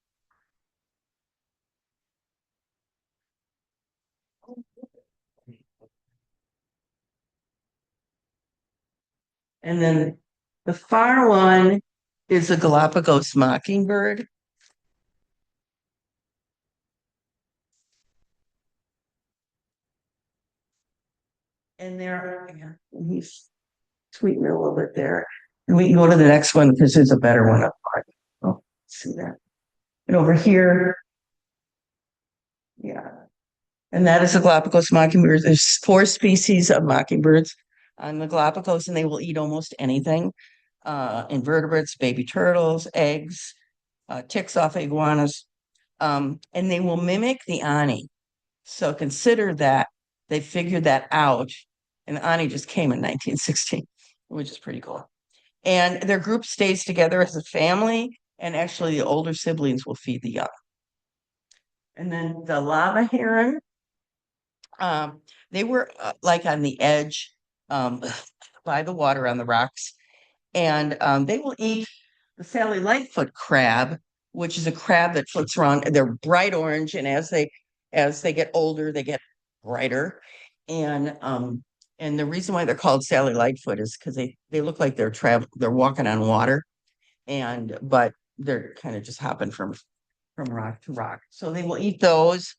And then the far one is a Galapagos mockingbird. And he's tweeting a little bit there. And we can go to the next one because there's a better one up front. Oh, see that. And over here, yeah. And that is a Galapagos mockingbird. There's 4 species of mockingbirds on the Galapagos, and they will eat almost anything. Invertebrates, baby turtles, eggs, ticks off iguanas. And they will mimic the Ani. So consider that they figured that out. And Ani just came in 1916, which is pretty cool. And their group stays together as a family, and actually the older siblings will feed the young. And then the lava heron, they were like on the edge by the water on the rocks. And they will eat the Sally Lightfoot crab, which is a crab that floats around. They're bright orange, and as they get older, they get brighter. And the reason why they're called Sally Lightfoot is because they look like they're walking on water, but they're kind of just hopping from rock to rock. So they will eat those.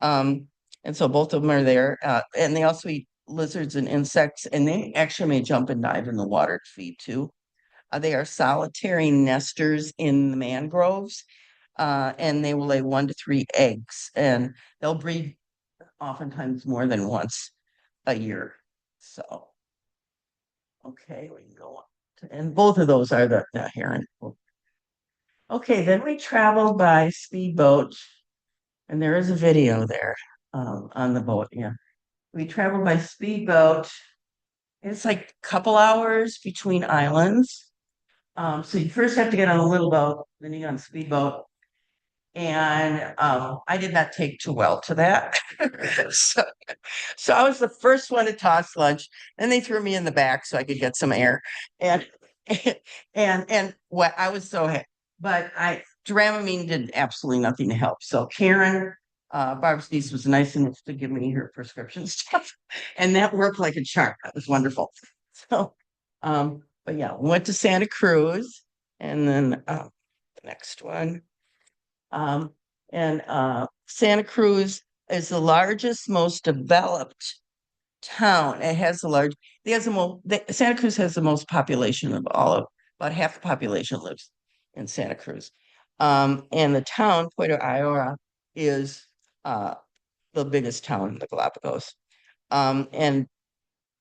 And so both of them are there. And they also eat lizards and insects, and they actually may jump and dive in the water to feed too. They are solitary nesters in the mangroves, and they will lay 1 to 3 eggs, and they'll breed oftentimes more than once a year. So, okay, we can go on. And both of those are the heron. Okay, then we traveled by speedboat, and there is a video there on the boat. Yeah, we traveled by speedboat. It's like a couple hours between islands. So you first have to get on a little boat, then you get on a speedboat. And I did not take too well to that. So I was the first one to toss lunch, and they threw me in the back so I could get some air. And what I was so happy. But Dramamine did absolutely nothing to help. So Karen, Barb's niece, was nice enough to give me her prescription stuff, and that worked like a charm. That was wonderful. So, but yeah, went to Santa Cruz, and then the next one. And Santa Cruz is the largest, most developed town. It has the large, it has the most, Santa Cruz has the most population of all of, about half the population lives in Santa Cruz. And the town, Puerto Ayora, is the biggest town in the Galapagos. And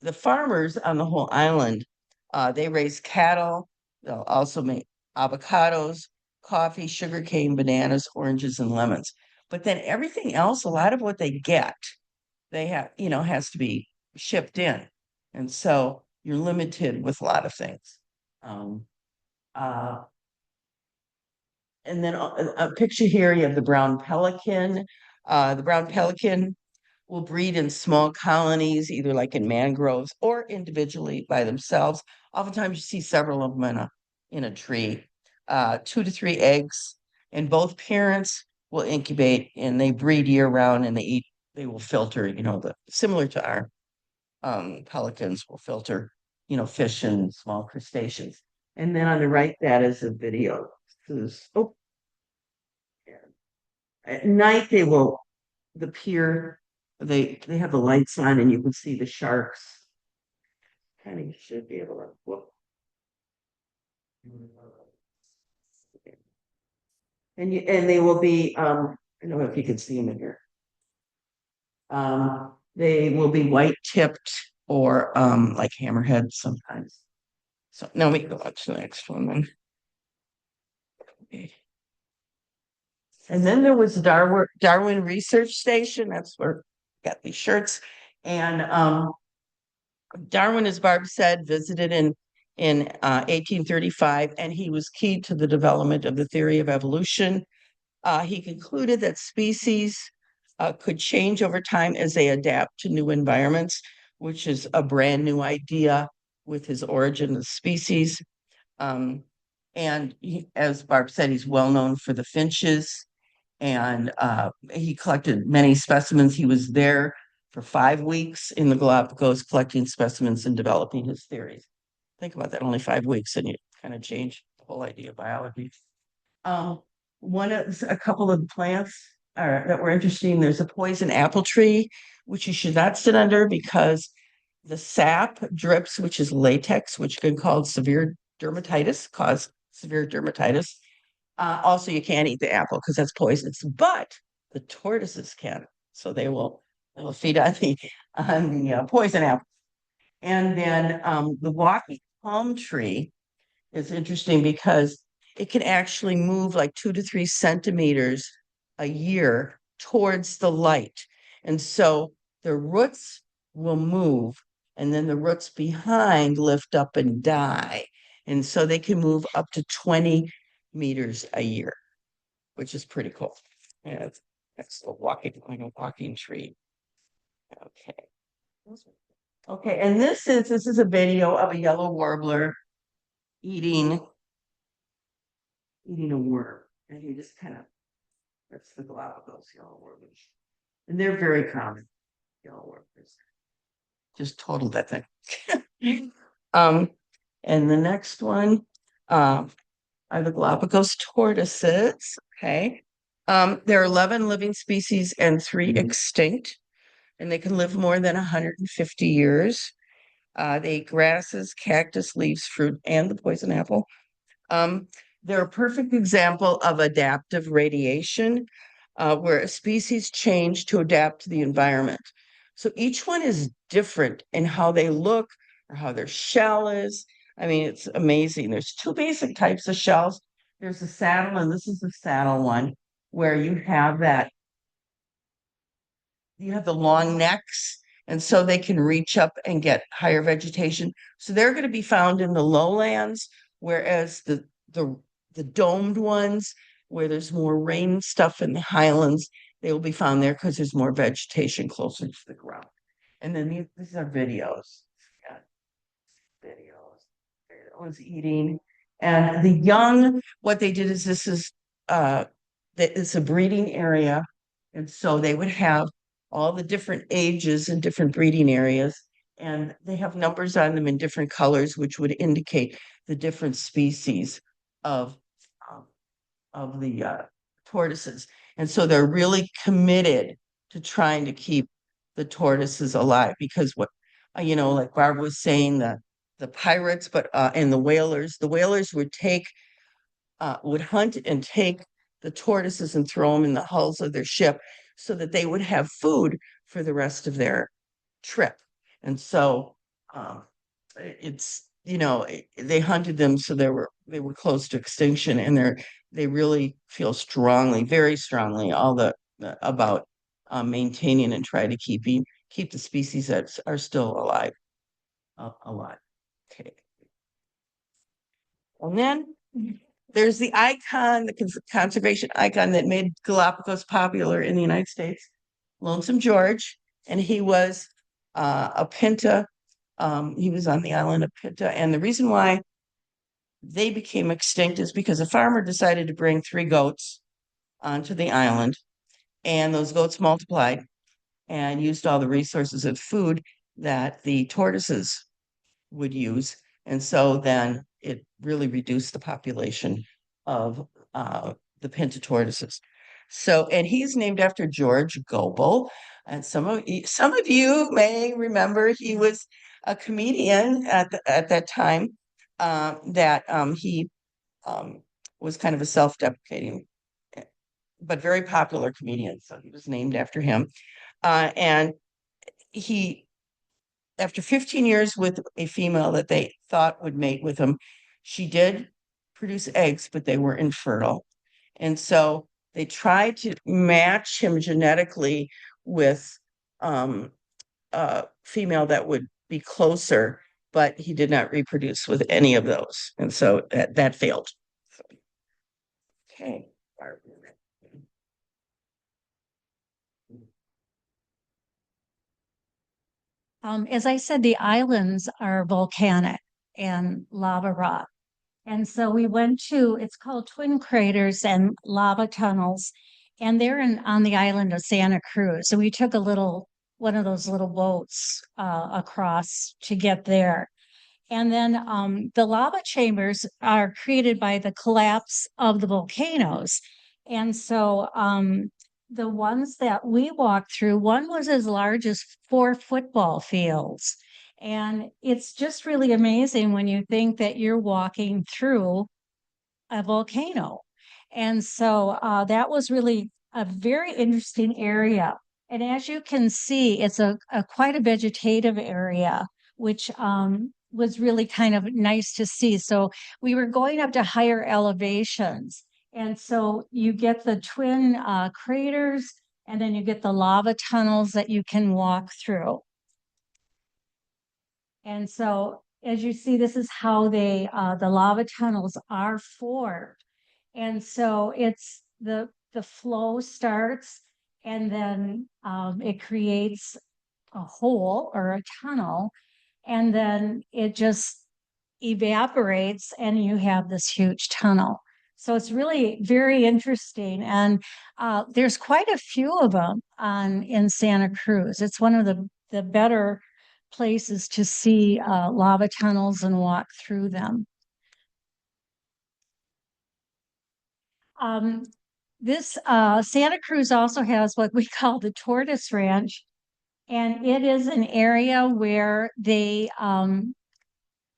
the farmers on the whole island, they raise cattle. They'll also make avocados, coffee, sugarcane, bananas, oranges, and lemons. But then everything else, a lot of what they get, they have, has to be shipped in. And so you're limited with a lot of things. Um, uh, and then a picture here, you have the brown pelican. The brown pelican will breed in small colonies, either like in mangroves or individually by themselves. Oftentimes you see several of them in a tree. 2 to 3 eggs, and both parents will incubate and they breed year round and they will filter, similar to our pelicans will filter, fish and small crustaceans. And then on the right, that is a video. At night the pier, they have the lights on and you can see the sharks. Kind of should be able to whoop. And they will be I don't know if you can see them in here. They will be white tipped or like hammerheads sometimes. So now we go on to the next one then. Okay. And then there was Darwin Research Station. That's where I got these shirts. And Darwin, as Barb said, visited in 1835, and he was key to the development of the theory of evolution. He concluded that species could change over time as they adapt to new environments, which is a brand new idea with his origin of species. And as Barb said, he's well known for the finches, and he collected many specimens. He was there for 5 weeks in the Galapagos collecting specimens and developing his theories. Think about that, only 5 weeks, and you kind of change the whole idea of biology. A couple of plants that were interesting. There's a poison apple tree, which you should not sit under because the sap drips, which is latex, which can cause severe dermatitis. Also, you can't eat the apple because that's poisonous, but the tortoises can. So they will feed on the poison apple. And then the walking palm tree is interesting because it can actually move like 2 to 3 centimeters a year towards the light. And so the roots will move, and then the roots behind lift up and die. And so they can move up to 20 meters a year, which is pretty cool. Yeah, that's like a walking tree. Okay, and this is a video of a yellow warbler eating a worm, and he just that's the Galapagos yellow warblers, and they're very common. Yellow warblers just totaled that thing. And the next one are the Galapagos tortoises. Okay. There are 11 living species and 3 extinct, and they can live more than 150 years. They eat grasses, cactus, leaves, fruit, and the poison apple. They're a perfect example of adaptive radiation, where a species change to adapt to the environment. So each one is different in how they look or how their shell is. I mean, it's amazing. There's 2 basic types of shells. There's a saddle, and this is the saddle one, where you have the long necks, and so they can reach up and get higher vegetation. So they're going to be found in the lowlands, whereas the domed ones, where there's more rain stuff in the highlands, they will be found there because there's more vegetation closer to the ground. And then these are videos. Yeah. Videos. That one's eating. And the young, what they did is it's a breeding area. And so they would have all the different ages and different breeding areas. And they have numbers on them in different colors, which would indicate the different species of the tortoises. And so they're really committed to trying to keep the tortoises alive because like Barb was saying, the pirates, and the whalers would hunt and take the tortoises and throw them in the hulls of their ship so that they would have food for the rest of their trip. And so they hunted them so they were close to extinction, and they really feel strongly, very strongly, about maintaining and try to keep the species that are still alive alive. Okay. And then there's the icon, the conservation icon that made Galapagos popular in the United States, Lonesome George, and he was a Pinta. He was on the island of Pinta, and the reason why they became extinct is because a farmer decided to bring 3 goats onto the island, and those goats multiplied and used all the resources of food that the tortoises would use. And so then it really reduced the population of the Pinta tortoises. So, and he's named after George Gobel. And some of you may remember he was a comedian at that time, that he was kind of a self-deprecating but very popular comedian. So he was named after him. And he, after 15 years with a female that they thought would mate with him, she did produce eggs, but they were infertile. And so they tried to match him genetically with a female that would be closer, but he did not reproduce with any of those. And so that failed. Okay. As I said, the islands are volcanic and lava rock. And so we went to, it's called Twin Craters and Lava Tunnels, and they're on the island of Santa Cruz. So we took one of those little boats across to get there. And then the lava chambers are created by the collapse of the volcanoes. And so the ones that we walked through, one was as large as 4 football fields. And it's just really amazing when you think that you're walking through a volcano. And so that was really a very interesting area. And as you can see, it's a quite a vegetative area, which was really kind of nice to see. So we were going up to higher elevations. And so you get the twin craters, and then you get the lava tunnels that you can walk through. And so as you see, this is how the lava tunnels are formed. And so it's the flow starts, and then it creates a hole or a tunnel, and then it just evaporates and you have this huge tunnel. So it's really very interesting. And there's quite a few of them in Santa Cruz. It's one of the better places to see lava tunnels and walk through them. This Santa Cruz also has what we call the Tortoise Ranch, and it is an area where they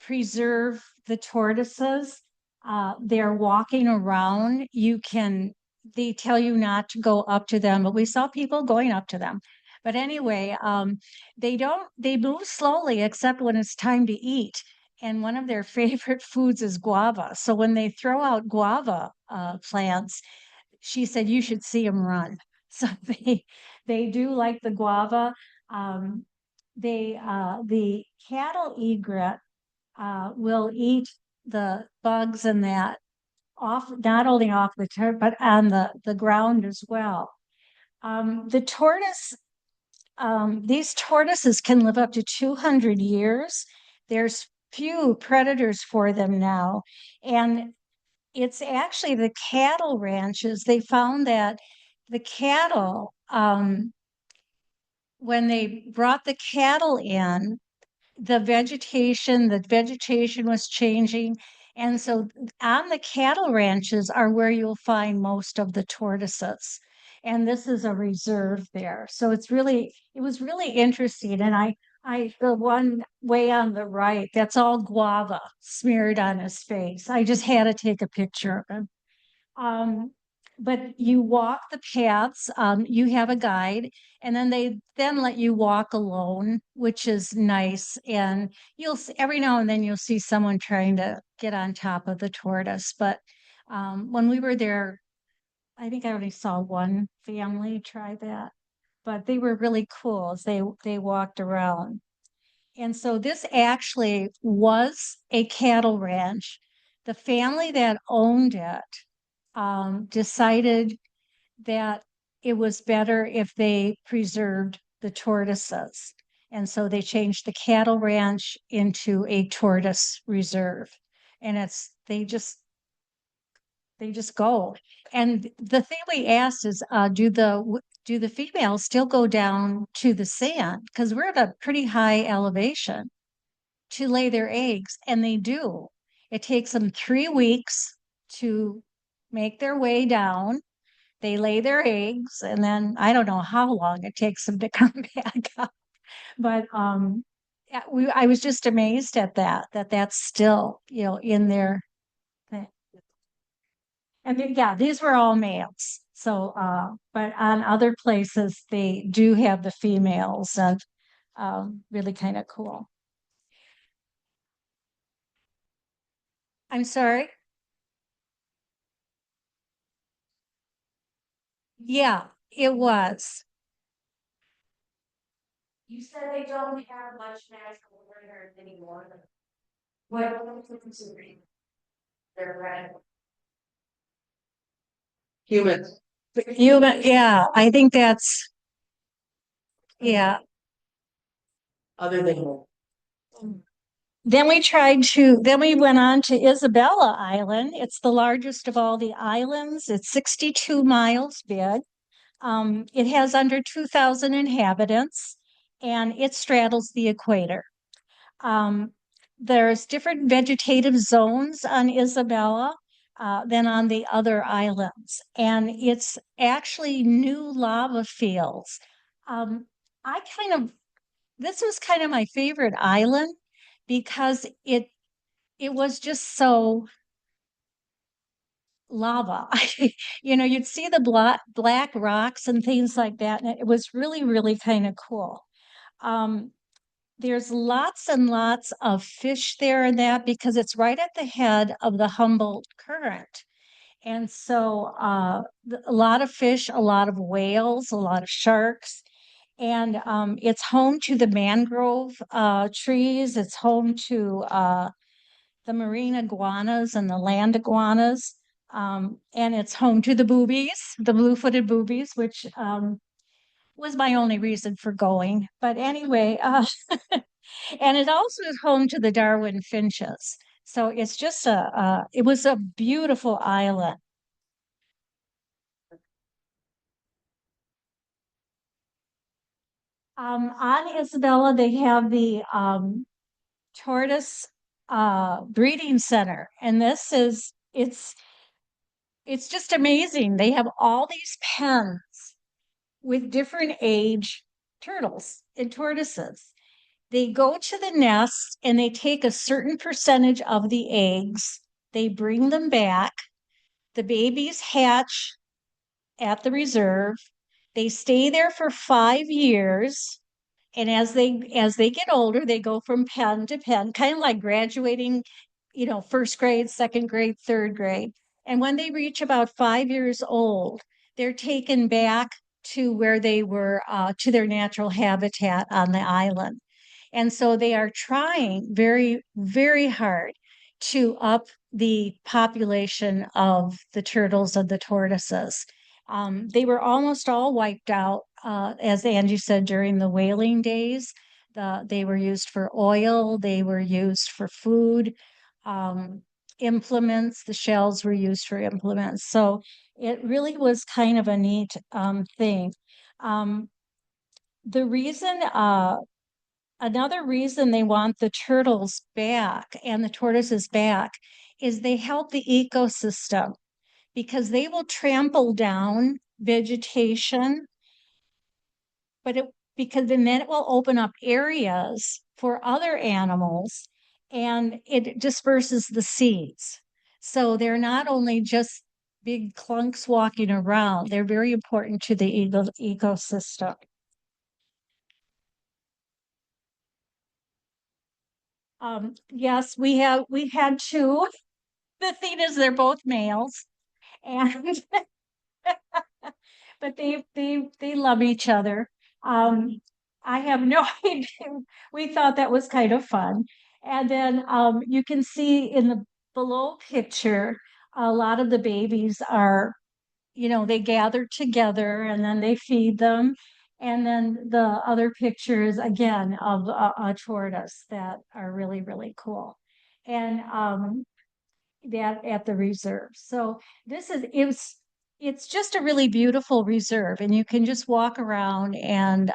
preserve the tortoises. They're walking around. They tell you not to go up to them, but we saw people going up to them. But anyway, they move slowly except when it's time to eat. And one of their favorite foods is guava. So when they throw out guava plants, she said, you should see them run. So they do like the guava. The cattle egret will eat the bugs and that off, not only off the turf, but on the ground as well. These tortoises can live up to 200 years. There's few predators for them now. And it's actually the cattle ranches. They found that the cattle, when they brought the cattle in, the vegetation was changing, And so on the cattle ranches are where you'll find most of the tortoises. And this is a reserve there. So it was really interesting. And the one way on the right, that's all guava smeared on his face. I just had to take a picture of him. Um, but you walk the paths, you have a guide, and then they then let you walk alone, which is nice. And every now and then you'll see someone trying to get on top of the tortoise. But when we were there, I think I only saw one family try that, but they were really cool as they walked around. And so this actually was a cattle ranch. The family that owned it decided that it was better if they preserved the tortoises. And so they changed the cattle ranch into a tortoise reserve. And they just go. And the thing we asked is, do the females still go down to the sand? Because we're at a pretty high elevation to lay their eggs, and they do. It takes them 3 weeks to make their way down. They lay their eggs, and then I don't know how long it takes them to come back up. But I was just amazed at that's still, in there. And yeah, these were all males. So, but on other places, they do have the females, and really kind of cool. I'm sorry. Yeah, it was. You said they don't have much natural predators anymore. What they're red. Humans. Yeah, I think that's, yeah. Other than Then we went on to Isabela Island. It's the largest of all the islands. It's 62 miles big. It has under 2,000 inhabitants, and it straddles the equator. Um, there's different vegetative zones on Isabela than on the other islands, and it's actually new lava fields. Um, I kind of This was kind of my favorite island because it was just so lava. You'd see the black rocks and things like that, and it was really, really kind of cool. Um, there's lots and lots of fish there and that because it's right at the head of the Humboldt Current. And so a lot of fish, a lot of whales, a lot of sharks. And it's home to the mangrove trees. It's home to the marine iguanas and the land iguanas. And it's home to the boobies, the blue-footed boobies, which was my only reason for going. But anyway, and it also is home to the Darwin finches. So it's just it was a beautiful island. On Isabella, they have the tortoise breeding center, and it's just amazing. They have all these pens with different age turtles and tortoises. They go to the nest and they take a certain percentage of the eggs. They bring them back. The babies hatch at the reserve. They stay there for 5 years. And as they get older, they go from pen to pen, kind of like graduating, first grade, second grade, third grade. And when they reach about 5 years old, they're taken back to where they were, to their natural habitat on the island. And so they are trying very, very hard to up the population of the turtles and the tortoises. They were almost all wiped out, as Angie said, during the whaling days. They were used for oil, they were used for food, implements, the shells were used for implements. So it really was kind of a neat thing. The reason another reason they want the turtles back and the tortoises back is they help the ecosystem because they will trample down vegetation, but because then it will open up areas for other animals and it disperses the seeds. So they're not only just big clunks walking around, they're very important to the ecosystem. Yes, we had two. The thing is they're both males and but they love each other. I have no idea. We thought that was kind of fun. And then you can see in the below picture, a lot of the babies are, they gather together and then they feed them. And then the other pictures again of a tortoise that are really, really cool. And that at the reserve. So it's just a really beautiful reserve and you can just walk around and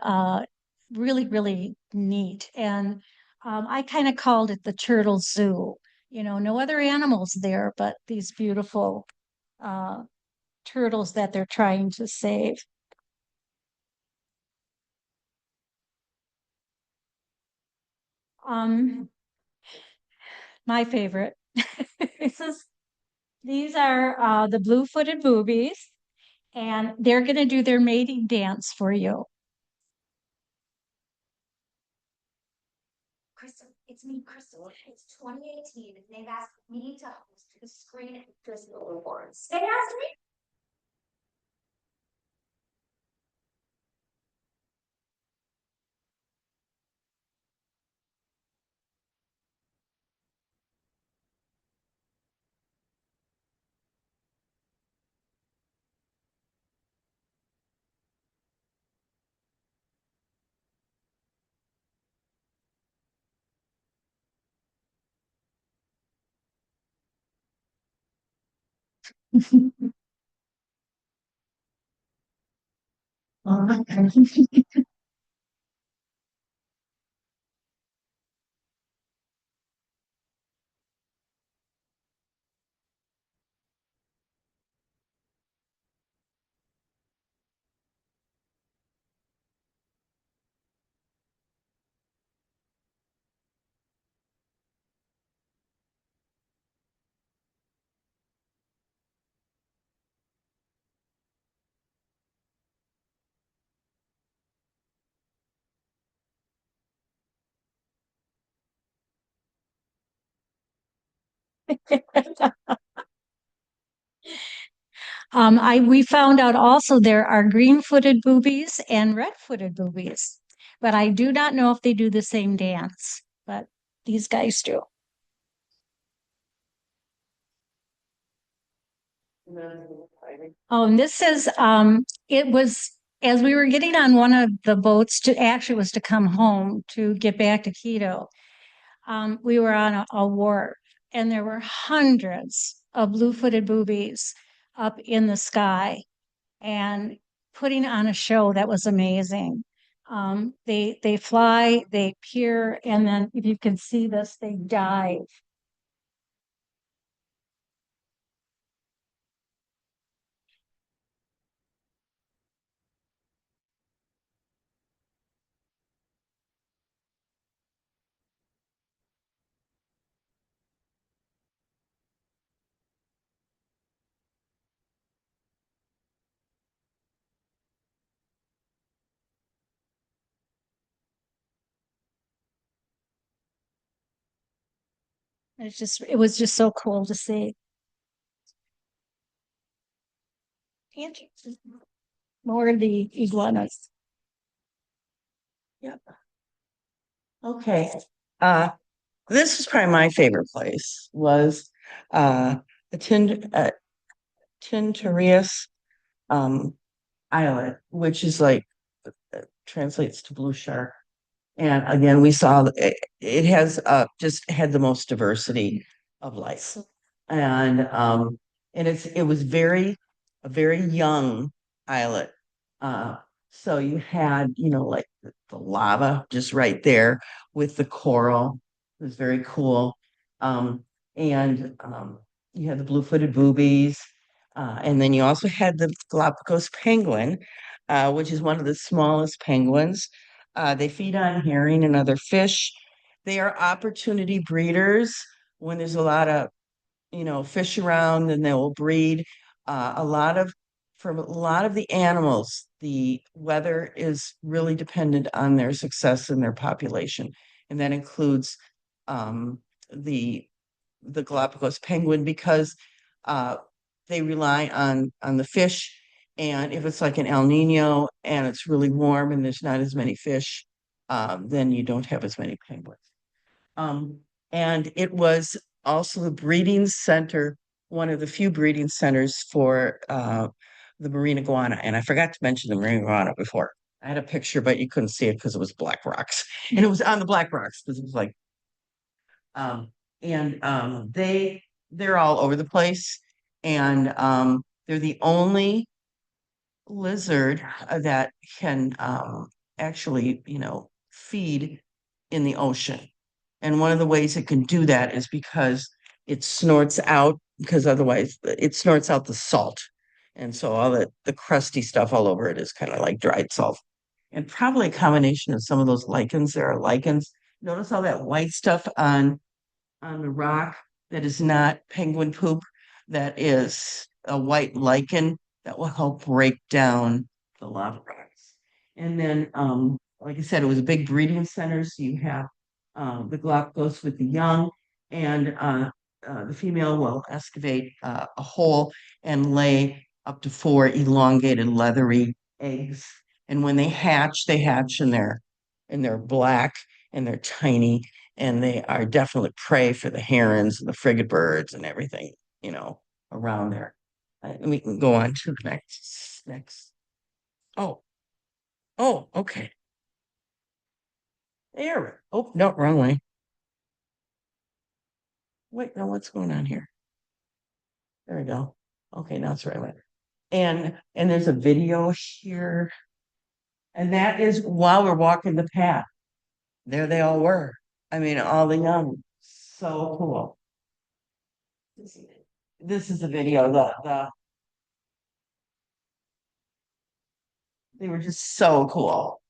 really, really neat. And I kind of called it the turtle zoo. No other animals there, but these beautiful uh, turtles that they're trying to save. Um, my favorite. This is These are the blue-footed boobies, and they're going to do their mating dance for you. Crystal, it's me, Crystal. It's 2018, and they've asked me to host the Screen Actors Awards. They asked me. We found out also there are green-footed boobies and red-footed boobies, but I do not know if they do the same dance, but these guys do. Oh, and this is it was as we were getting on one of the boats to actually was to come home to get back to Quito. We were on a wharf and there were hundreds of blue-footed boobies up in the sky and putting on a show that was amazing. They fly, they peer, and then if you can see this, they dive. It was just so cool to see. Angie, more of the iguanas. Yep. Okay. Uh, this is probably my favorite place was the Tintarius islet, which is like translates to blue shark. And again, we saw it has just had the most diversity of life. And it was a very young islet. So you had, like the lava just right there with the coral. It was very cool. And you had the blue-footed boobies. And then you also had the Galapagos penguin, which is one of the smallest penguins. They feed on herring and other fish. They are opportunity breeders. When there's a lot of fish around, and they will breed. A lot of For a lot of the animals, the weather is really dependent on their success and their population, and that includes um, the the Galapagos penguin because uh, they rely on the fish. And if it's like an El Nino and it's really warm and there's not as many fish, then you don't have as many penguins. Um, and it was also the breeding center, one of the few breeding centers for the marine iguana. And I forgot to mention the marine iguana before. I had a picture, but you couldn't see it because it was black rocks. And it was on the black rocks because it was like, um, they're all over the place. And they're the only lizard that can actually, feed in the ocean. And one of the ways it can do that is because it snorts out, because otherwise it snorts out the salt. And so all the crusty stuff all over it is kind of like dried salt. And probably a combination of some of those lichens. There are lichens. Notice all that white stuff on the rock that is not penguin poop, that is a white lichen that will help break down the lava rocks. And then, like I said, it was a big breeding center. So you have the Galapagos with the young, and the female will excavate a hole and lay up to 4 elongated, leathery eggs. And when they hatch and they're black and they're tiny, and they are definitely prey for the herons and the frigate birds and everything, around there. And we can go on to the next. Oh, okay. There. Oh, no, wrong way. Wait, no, what's going on here? There we go. Okay, now it's the right way. And there's a video here, and that is while we're walking the path. There they all were. I mean, all the young. So cool. This is the video. They were just so cool.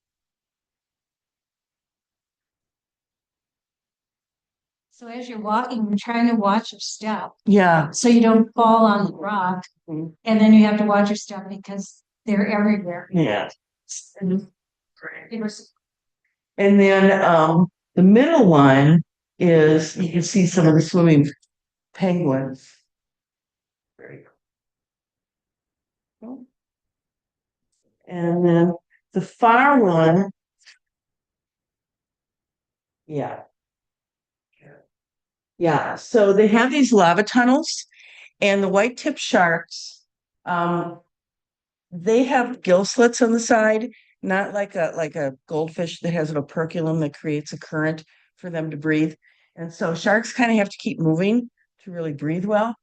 So as you're walking, you're trying to watch your step Yeah. so you don't fall on the rock. Mhm. And then you have to watch your step because they're everywhere. Yeah. And it was And then the middle one is you can see some of the swimming penguins. Very cool. And then the far one, yeah. Yeah. So they have these lava tunnels, and the white tip sharks, um, they have gill slits on the side, not like a goldfish that has an operculum that creates a current for them to breathe. And so sharks kind of have to keep moving to really breathe well.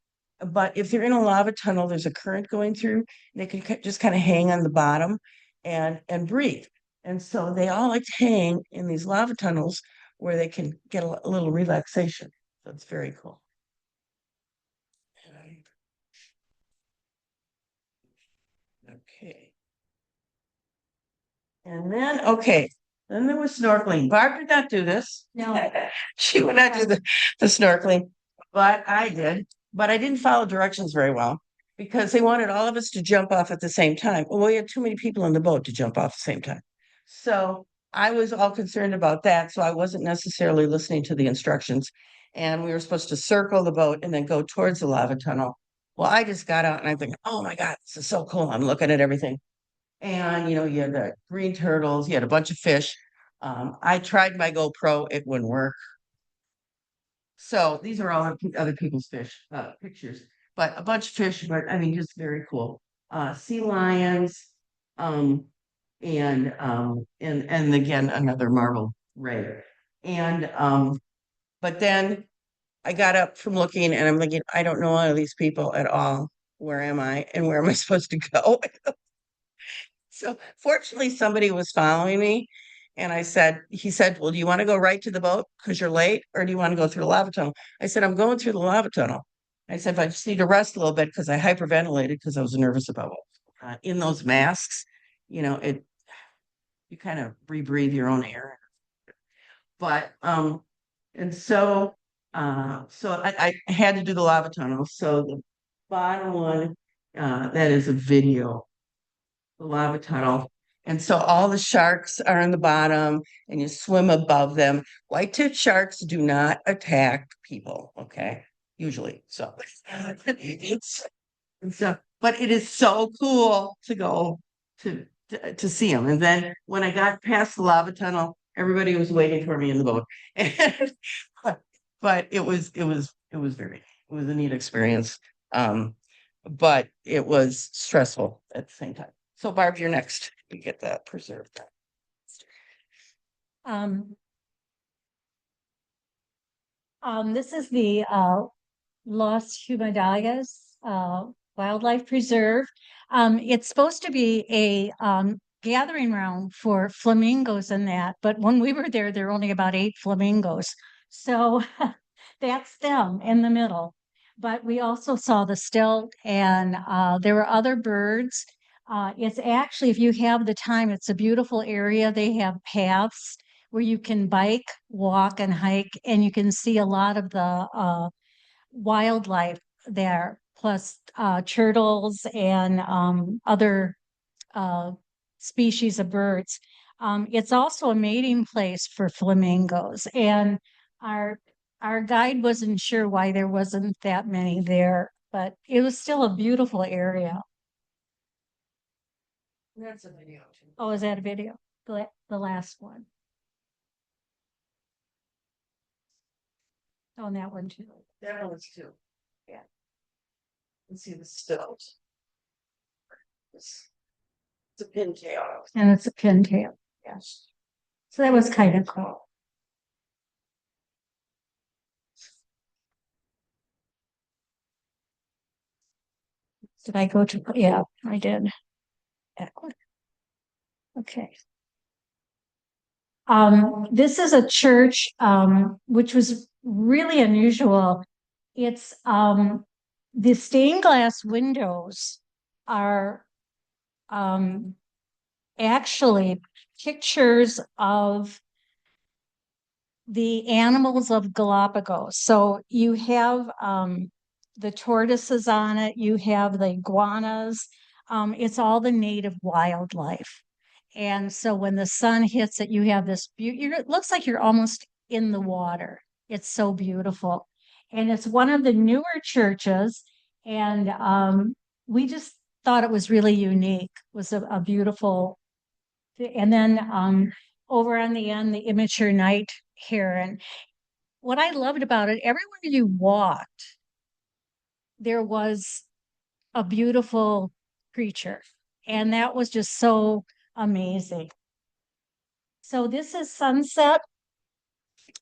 But if they're in a lava tunnel, there's a current going through, they can just kind of hang on the bottom and breathe. And so they all like to hang in these lava tunnels where they can get a little relaxation. So it's very cool. Okay. And then, okay, then there was snorkeling. Barb did not do this. no. She would not do the snorkeling, but I did. But I didn't follow directions very well because they wanted all of us to jump off at the same time. Well, we had too many people in the boat to jump off at the same time. So I was all concerned about that. So I wasn't necessarily listening to the instructions. And we were supposed to circle the boat and then go towards the lava tunnel. Well, I just got out and I'm thinking, oh my God, this is so cool. I'm looking at everything. And you had the green turtles, you had a bunch of fish. I tried my GoPro, it wouldn't work. So these are all other people's fish pictures, but a bunch of fish, but I mean, just very cool. Sea lions, and again another marble ray. And but then I got up from looking and I'm thinking, I don't know all of these people at all. Where am I and where am I supposed to go? So fortunately, somebody was following me. And he said, well, do you want to go right to the boat because you're late? Or do you want to go through the lava tunnel? I said, I'm going through the lava tunnel. I said, but I just need to rest a little bit because I hyperventilated because I was nervous about in those masks, you kind of rebreathe your own air. But and so I had to do the lava tunnel. So the bottom one, that is a video, the lava tunnel. And so all the sharks are in the bottom and you swim above them. White-tipped sharks do not attack people, okay? Usually. So but it is so cool to go to see them. And then when I got past the lava tunnel, everybody was waiting for me in the boat. And, but it was a neat experience. But it was stressful at the same time. So Barb, you're next. You get that preserved. This is the Los Humedales Wildlife Preserve. It's supposed to be a gathering ground for flamingos and that, but when we were there were only about 8 flamingos. So that's them in the middle. But we also saw the stilt and there were other birds. It's actually, if you have the time, it's a beautiful area. They have paths where you can bike, walk, and hike, and you can see a lot of the wildlife there, plus turtles and other species of birds. It's also a mating place for flamingos, and our our guide wasn't sure why there wasn't that many there, but it was still a beautiful area. That's a video too. Oh, is that a video? The last one. Oh, and that one too. That one's too. Yeah. Let's see the stilt. It's a pintail. And it's a pintail. Yes. So that was kind of cool. Did I go to, yeah, I did. Okay. This is a church, which was really unusual. It's, the stained glass windows are, actually pictures of the animals of Galapagos. So you have, the tortoises on it, you have the iguanas, it's all the native wildlife. And so when the sun hits it, you have this it looks like you're almost in the water. It's so beautiful. And it's one of the newer churches. And we just thought it was really unique. It was a beautiful, and then over on the end, the immature night heron. What I loved about it, everywhere you walked, there was a beautiful creature. And that was just so amazing. So this is sunset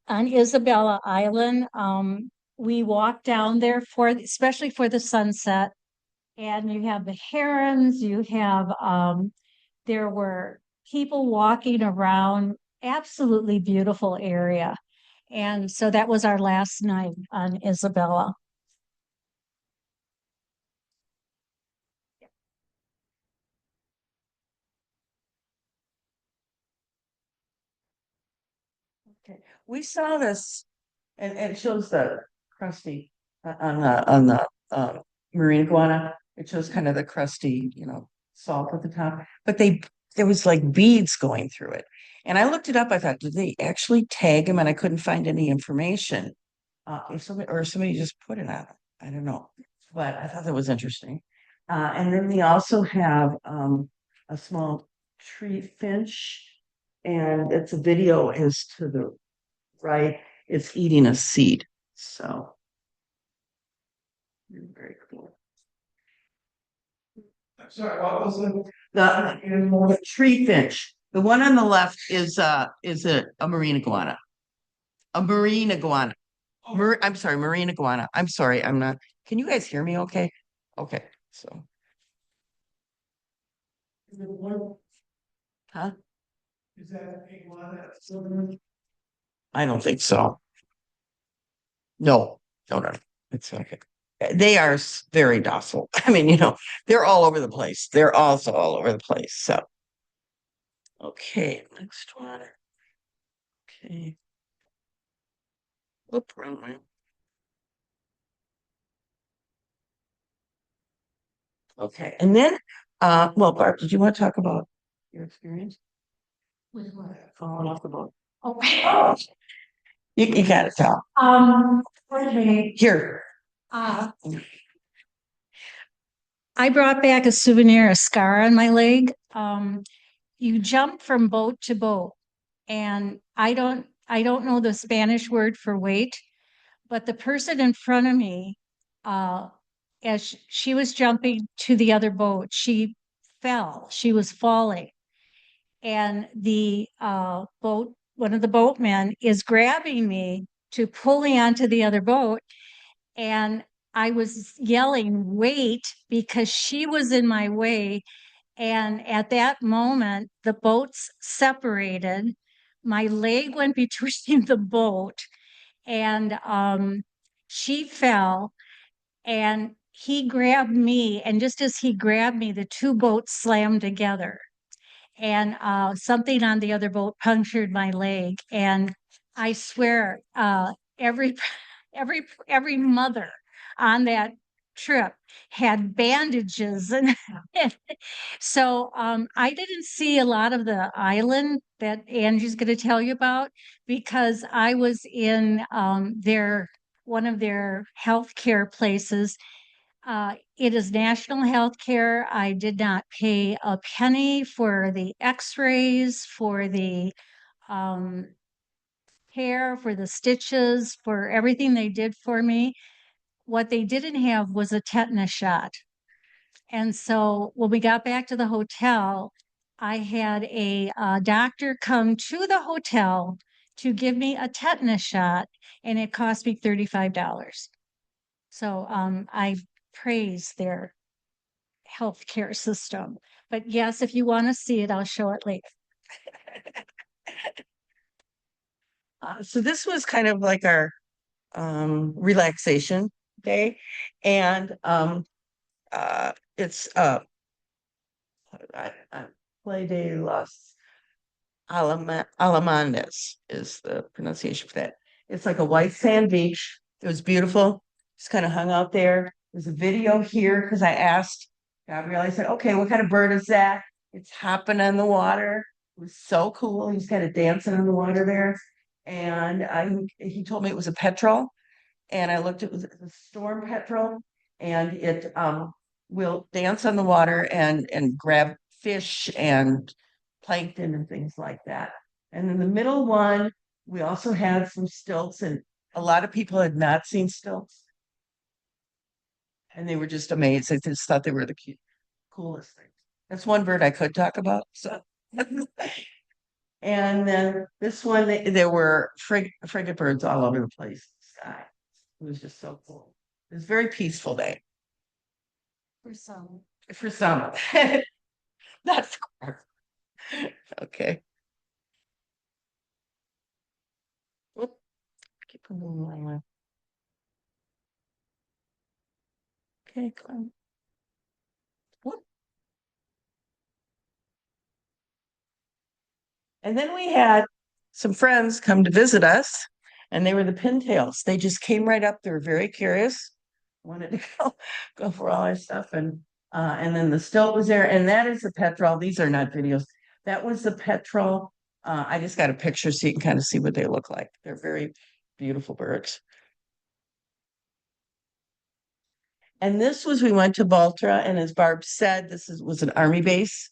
on Isabela Island. We walked down there especially for the sunset. And you have the herons, you have, there were people walking around, absolutely beautiful area. And so that was our last night on Isabela. Okay. We saw this, and it shows the crusty on the marine iguana. It shows kind of the crusty, salt at the top. But there was like beads going through it. And I looked it up. I thought, did they actually tag them? And I couldn't find any information. If somebody just put it on it. I don't know. But I thought that was interesting. And then we also have a small tree finch, and it's a video is to the right. It's eating a seed. So very cool. Sorry, what was it? The tree finch. The one on the left is a marine iguana. A marine iguana. I'm sorry, marine iguana. I'm sorry, I'm not. Can you guys hear me okay? Okay, so. Huh? Is that iguana? I don't think so. No, no. It's okay. They are very docile. I mean, they're all over the place. They're also all over the place. So, okay, next one. Okay. Whoop, wrong way. Okay, and then, well, Barb, did you want to talk about your experience? With what? Falling off the boat. Oh, You gotta tell. okay. Here. Uh, I brought back a souvenir, a scar on my leg. You jump from boat to boat, and I don't know the Spanish word for weight, but the person in front of me, uh, as she was jumping to the other boat, she fell. She was falling, and the boat, one of the boatmen, is grabbing me to pull me onto the other boat, and I was yelling, "Wait," because she was in my way. And at that moment, the boats separated. My leg went between the boat, and she fell, and he grabbed me. And just as he grabbed me, the two boats slammed together, and something on the other boat punctured my leg. And I swear, every every mother on that trip had bandages, and so I didn't see a lot of the island that Angie's going to tell you about, because I was in their one of their healthcare places. It is national health care. I did not pay a penny for the x-rays, for the um, care, for the stitches, for everything they did for me. What they didn't have was a tetanus shot. And so when we got back to the hotel, I had a doctor come to the hotel to give me a tetanus shot, and it cost me $35. So I praise their healthcare system. But yes, if you want to see it, I'll show it later. So this was kind of like our relaxation day, and it's Play de los Alamanes is the pronunciation for that. It's like a white sand beach. It was beautiful. Just kind of hung out there. There's a video here because I asked Gabrielle. I said, "Okay, what kind of bird is that?" It's hopping on the water. It was so cool. He's kind of dancing on the water there, and he told me it was a petrel, and I looked. It was a storm petrel, and it will dance on the water and grab fish and plankton and things like that. And then the middle one, we also had some stilts, and a lot of people had not seen stilts, and they were just amazed. They just thought they were the coolest thing. That's one bird I could talk about. So, and then this one, there were frigate birds all over the place. Sky. It was just so cool. It was a very peaceful day. For some. For some. That's okay. Whoop. Keep moving my way. Okay, come. Whoop. And then we had some friends come to visit us, and they were the pintails. They just came right up. They were very curious, wanted to go for all our stuff, and then the stilt was there, and that is the petrel. These are not videos. That was the petrel. I just got a picture so you can kind of see what they look like. They're very beautiful birds. And this was, we went to Baltra, and as Barb said, was an army base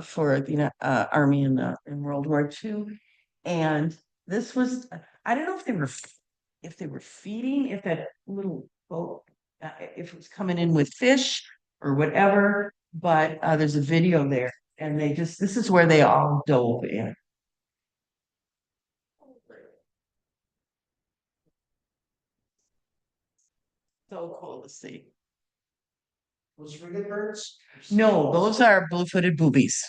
for the army in World War II. And this was, I don't know if they were feeding, if that little boat, if it was coming in with fish or whatever, but there's a video there, and this is where they all dove in. So cool to see. Those frigate birds? No, those are blue-footed boobies.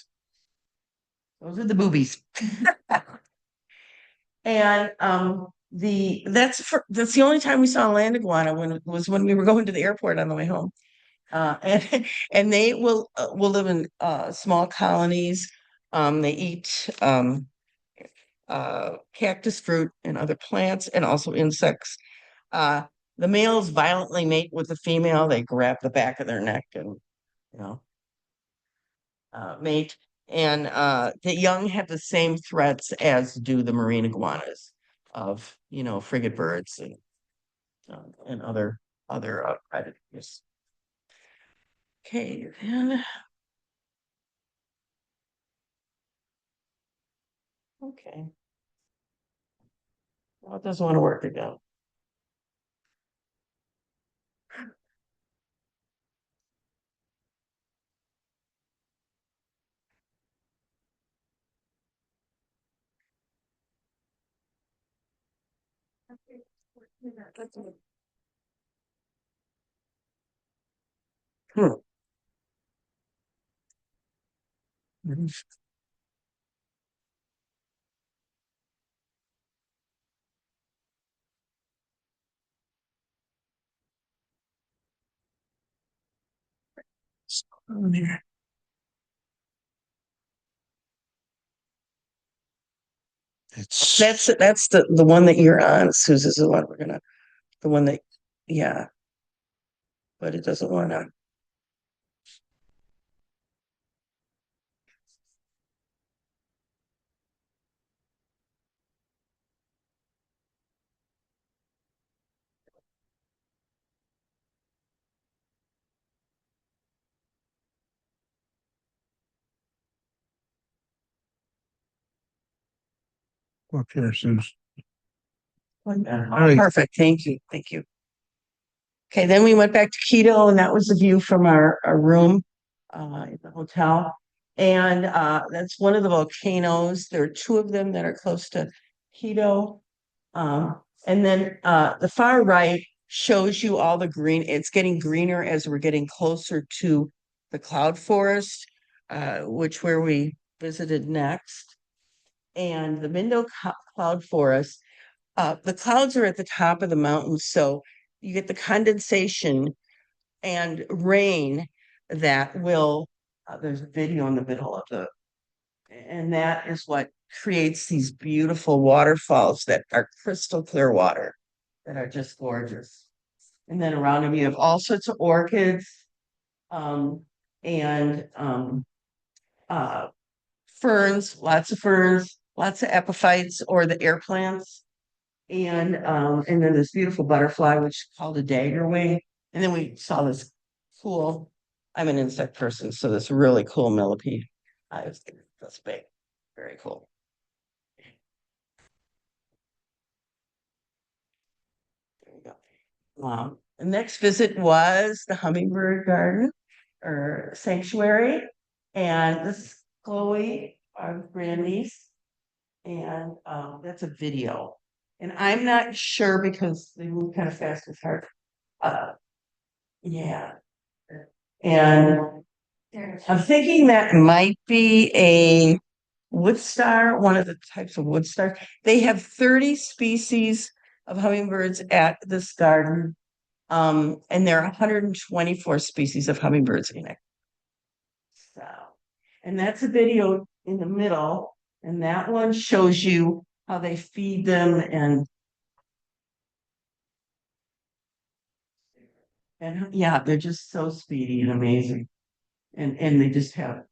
Those are the boobies. And that's the only time we saw a land iguana when we were going to the airport on the way home. And and they will live in small colonies. They eat cactus fruit and other plants and also insects. Uh, the males violently mate with the female. They grab the back of their neck and you know mate. And the young have the same threats as do the marine iguanas of frigate birds and other predators. Okay, then. Okay. Well, it doesn't want to work again. Hmm. Oh, there. It's That's the one that you're on, Susan, is the one the one that, yeah, but it doesn't want to. up here, Susan. Oh, perfect. Thank you. Thank you. Okay, then we went back to Quito, and that was the view from our room in the hotel. And that's one of the volcanoes. There are two of them that are close to Quito. And then the far right shows you all the green. It's getting greener as we're getting closer to the cloud forest, which where we visited next. And the Mindo cloud forest, the clouds are at the top of the mountain, so you get the condensation and rain that will, there's a video in the middle of and that is what creates these beautiful waterfalls that are crystal clear water that are just gorgeous. And then around them you have all sorts of orchids, um, and ferns, lots of epiphytes or the air plants. And then this beautiful butterfly, which is called a daggerwing. And then we saw this cool, I'm an insect person, so this really cool millipede. That's big, very cool. There we go. The next visit was the hummingbird garden or sanctuary. And this is Chloe, our grandniece. And that's a video. And I'm not sure because they move kind of fast, it's hard. Yeah. And I'm thinking that might be a wood star, one of the types of wood stars. They have 30 species of hummingbirds at this garden. And there are 124 species of hummingbirds in it. So, and that's a video in the middle. And that one shows you how they feed them and yeah, they're just so speedy and amazing. And they just have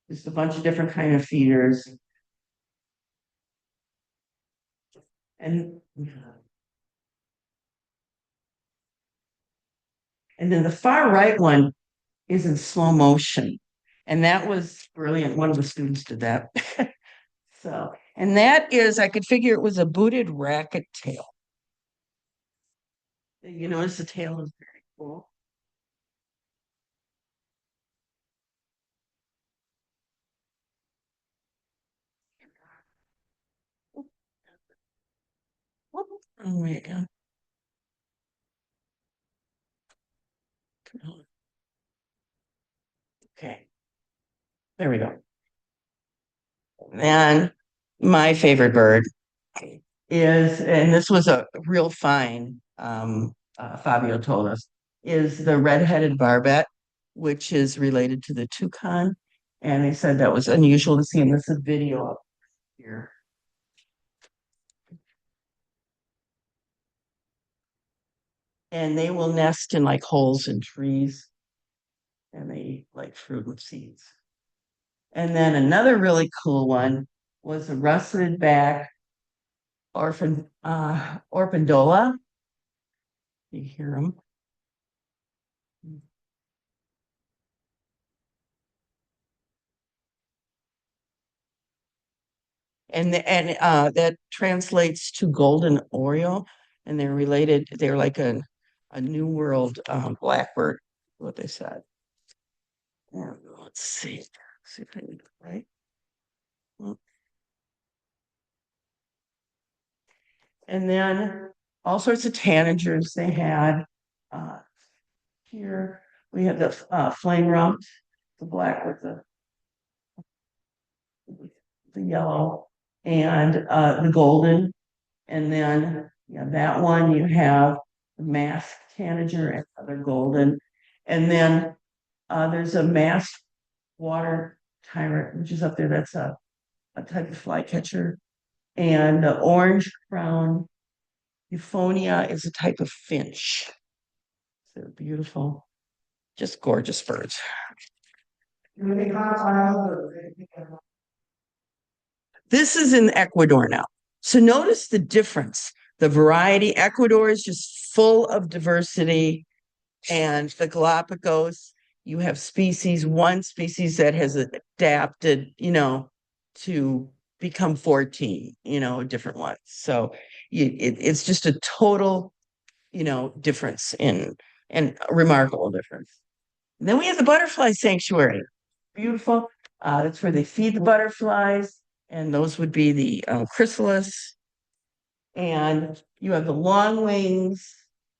just a bunch of different kind of feeders. And then the far right one is in slow motion. And that was brilliant. One of the students did that. So, and that is, I could figure it was a booted racket tail. You notice the tail is very cool. Oh my God. Okay. There we go. And my favorite bird is, and this was a real find, Fabio told us, is the red-headed barbet, which is related to the toucan. And they said that was unusual to see, and this is a video up here. And they will nest in like holes in trees, and they eat like fruit with seeds. And then another really cool one was a rusted back orpandola. You hear them. And that translates to golden oriole, and they're related. They're like a New World blackbird, what they said. And let's see if I can get it right. And then all sorts of tanagers they had. Here we have the flame rump, the black with the yellow, and the golden. And then that one you have the masked tanager and other golden. And then there's a masked water tyrant, which is up there. That's a type of flycatcher. And the orange crown euphonia is a type of finch. They're beautiful, just gorgeous birds. This is in Ecuador now. So notice the difference, the variety. Ecuador is just full of diversity. And the Galapagos, you have one species that has adapted, to become 14, different ones. So it's just a total, difference and a remarkable difference. And then we have the butterfly sanctuary. Beautiful. That's where they feed the butterflies, and those would be the chrysalis. And you have the long wings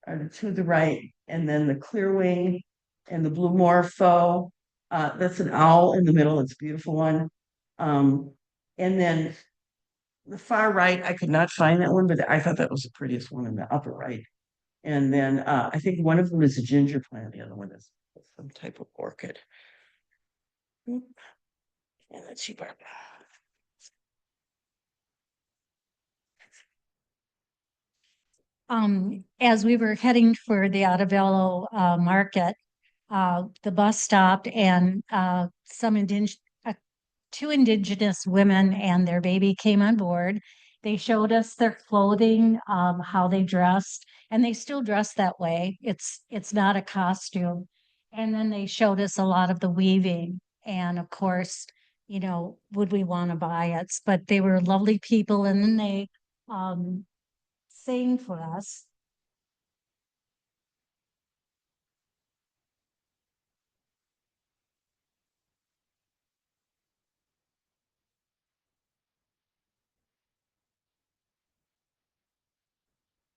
are to the right, and then the clear wing and the blue morpho. That's an owl in the middle. It's a beautiful one. And then the far right, I could not find that one, but I thought that was the prettiest one in the upper right. And then I think one of them is a ginger plant. The other one is some type of orchid. And let's see, Barb. As we were heading for the Isabela market, the bus stopped and two indigenous women and their baby came on board. They showed us their clothing, how they dressed, and they still dress that way. It's not a costume. And then they showed us a lot of the weaving. And of course, would we want to buy it? But they were lovely people, and then they sang for us.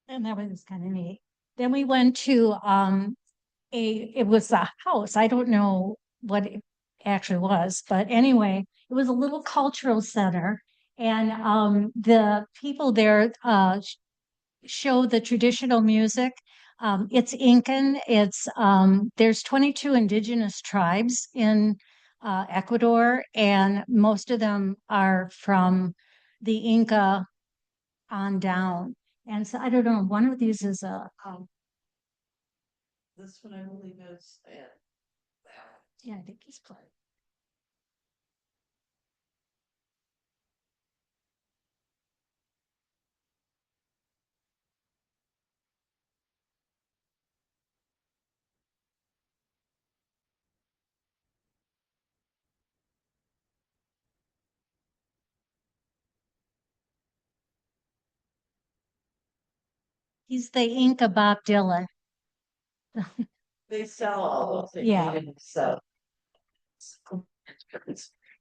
And that was kind of neat. Then we went to it was a house. I don't know what it actually was, but anyway, it was a little cultural center. And the people there show the traditional music. It's Incan. There's 22 indigenous tribes in Ecuador, and most of them are from the Inca on down. And so I don't know, one of these is This one I believe is yeah, I think he's playing. He's the Inca Bob Dylan. they sell all those. Yeah. So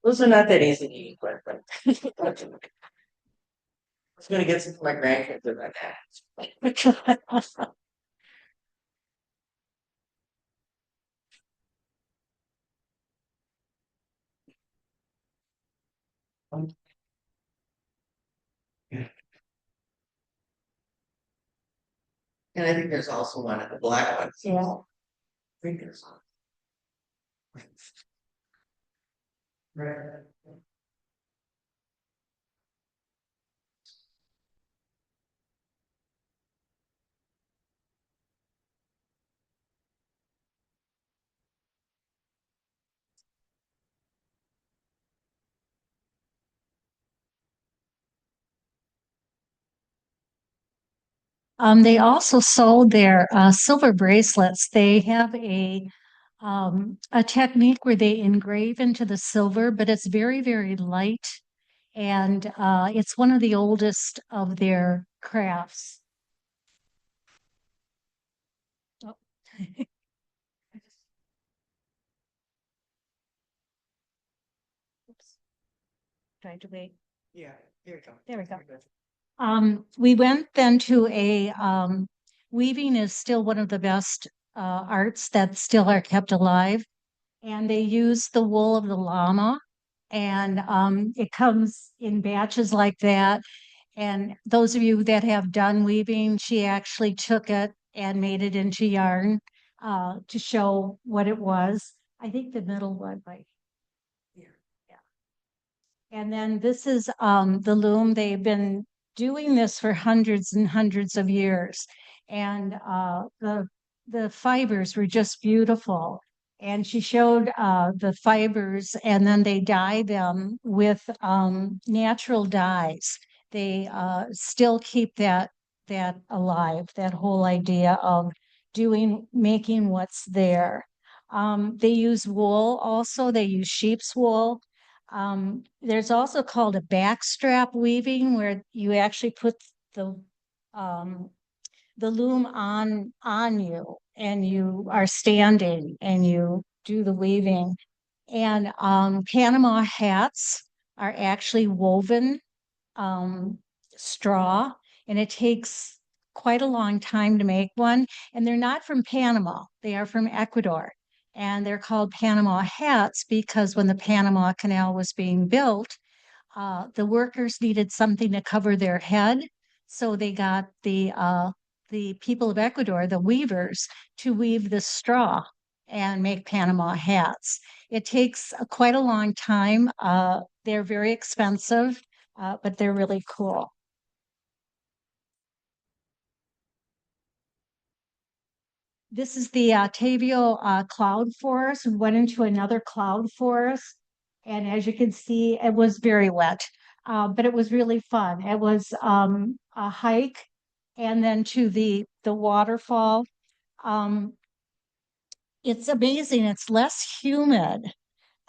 those are not that easy to eat, but I was going to get some for my grandkids about that. And I think there's also one of the black ones. Yeah. I think there's one. Right. They also sold their silver bracelets. They have a technique where they engrave into the silver, but it's very, very light. And it's one of the oldest of their crafts. Oh. Oops. Tried to wait. Yeah, here we go. There we go. We went then to weaving is still one of the best arts that still are kept alive. And they use the wool of the llama, and it comes in batches like that. And those of you that have done weaving, she actually took it and made it into yarn to show what it was. I think the middle one, right? And then this is the loom. They've been doing this for hundreds and hundreds of years. And the fibers were just beautiful. And she showed the fibers, and then they dye them with natural dyes. They still keep that alive, that whole idea of making what's there. They use wool also. They use sheep's wool. There's also called a backstrap weaving, where you actually put um, the loom on you, and you are standing and you do the weaving. And Panama hats are actually woven um, straw, and it takes quite a long time to make one. And they're not from Panama, they are from Ecuador. And they're called Panama hats because when the Panama Canal was being built, the workers needed something to cover their head. So they got the people of Ecuador, the weavers, to weave the straw and make Panama hats. It takes quite a long time. They're very expensive, but they're really cool. This is the Tavio cloud forest. We went into another cloud forest, and as you can see, it was very wet, but it was really fun. It was a hike, and then to the waterfall. Um, it's amazing. It's less humid,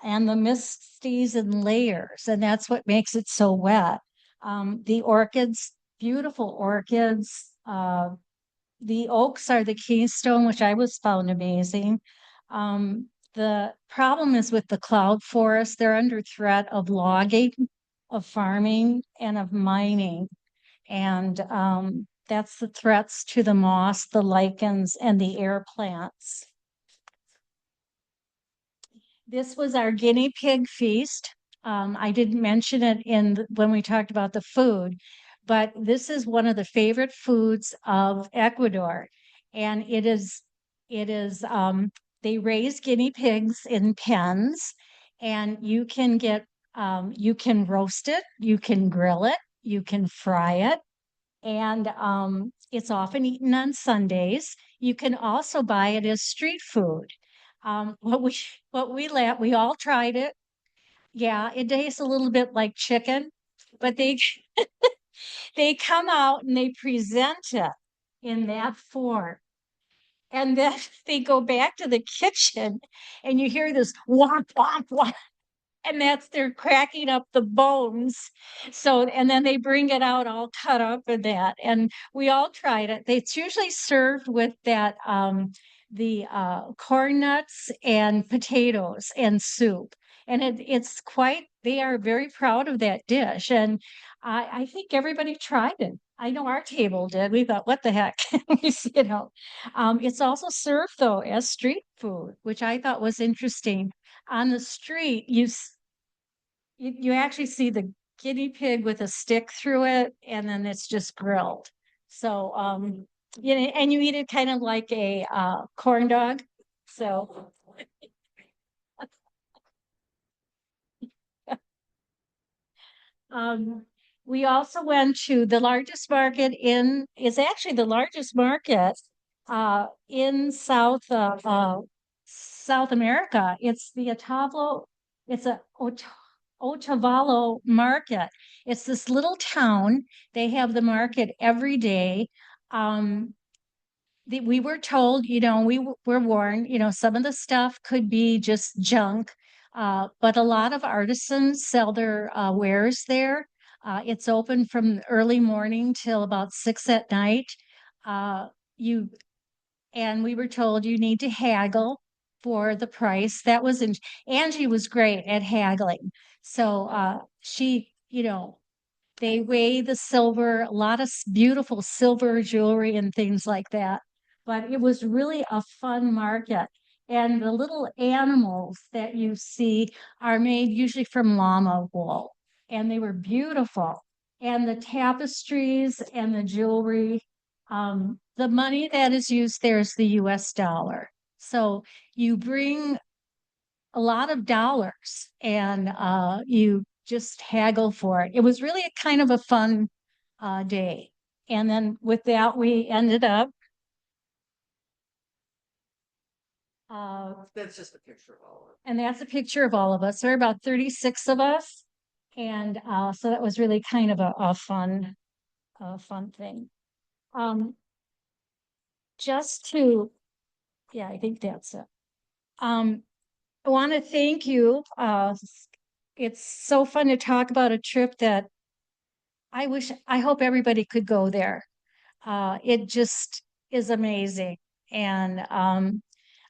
and the mist stays in layers, and that's what makes it so wet. The orchids, beautiful orchids. The oaks are the keystone, which I was found amazing. The problem is with the cloud forest, they're under threat of logging, of farming, and of mining. And that's the threats to the moss, the lichens, and the air plants. This was our guinea pig feast. I didn't mention it when we talked about the food, but this is one of the favorite foods of Ecuador. And they raise guinea pigs in pens, and you can roast it, you can grill it, you can fry it, and it's often eaten on Sundays. You can also buy it as street food. We all tried it. Yeah, it tastes a little bit like chicken, but they come out and they present it in that form. And then they go back to the kitchen, and you hear this womp womp womp, and they're cracking up the bones. So, and then they bring it out all cut up in that, and we all tried it. It's usually served with that the corn nuts and potatoes and soup, and it's quite. They are very proud of that dish, and I think everybody tried it. I know our table did. We thought, what the heck, you know. It's also served though as street food, which I thought was interesting. On the street, you actually see guinea pig with a stick through it, and then it's just grilled. So, you know, and you eat it kind of like a corn dog. So, we also went to the largest market is actually the largest market in South America. It's the it's a Otavalo market. It's this little town. They have the market every day. Um, we were told, you know, were warned, you know, some of the stuff could be just junk, but a lot of artisans sell their wares there. It's open from early morning till about 6 at night. You and we were told you need to haggle for the price. That was in Angie was great at haggling. So she, you know, they weigh the silver, a lot of beautiful silver jewelry and things like that. But it was really a fun market. And the little animals that you see are made usually from llama wool, and they were beautiful. And the tapestries and the jewelry, the money that is used there is the US dollar. So you bring a lot of dollars and you just haggle for it. It was really a kind of a fun day. And then with that, we ended up. That's just a picture of all of it. And that's a picture of all of us. There are about 36 of us. And so that was really kind of a fun thing. Just to, yeah, I think that's it. I want to thank you. It's so fun to talk about a trip that I hope everybody could go there. It just is amazing. And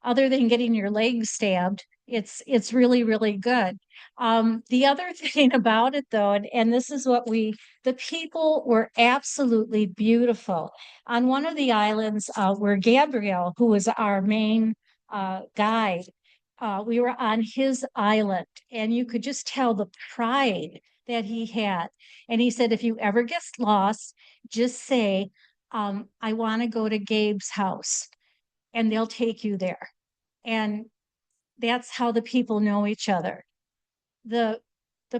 other than getting your legs stabbed, it's really, really good. The other thing about it though, and this is what the people were absolutely beautiful. On one of the islands where Gabriel, who was our main guide, we were on his island, and you could just tell the pride that he had. And he said, if you ever get lost, just say, I want to go to Gabe's house, and they'll take you there. And that's how the people know each other. The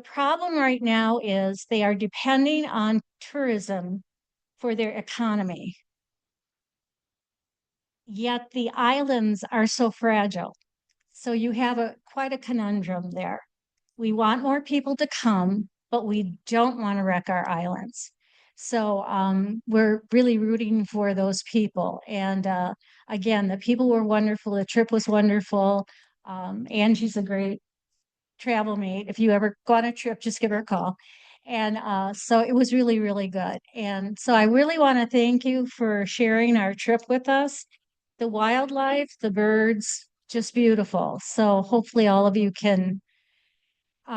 problem right now is they are depending on tourism for their economy. Yet the islands are so fragile. So you have quite a conundrum there. We want more people to come, but we don't want to wreck our islands. So we're really rooting for those people. And again, the people were wonderful. The trip was wonderful. Angie's a great travel mate. If you ever go on a trip, just give her a call. And so it was really, really good. And so I really want to thank you for sharing our trip with us. The wildlife, the birds, just beautiful. So hopefully all of you can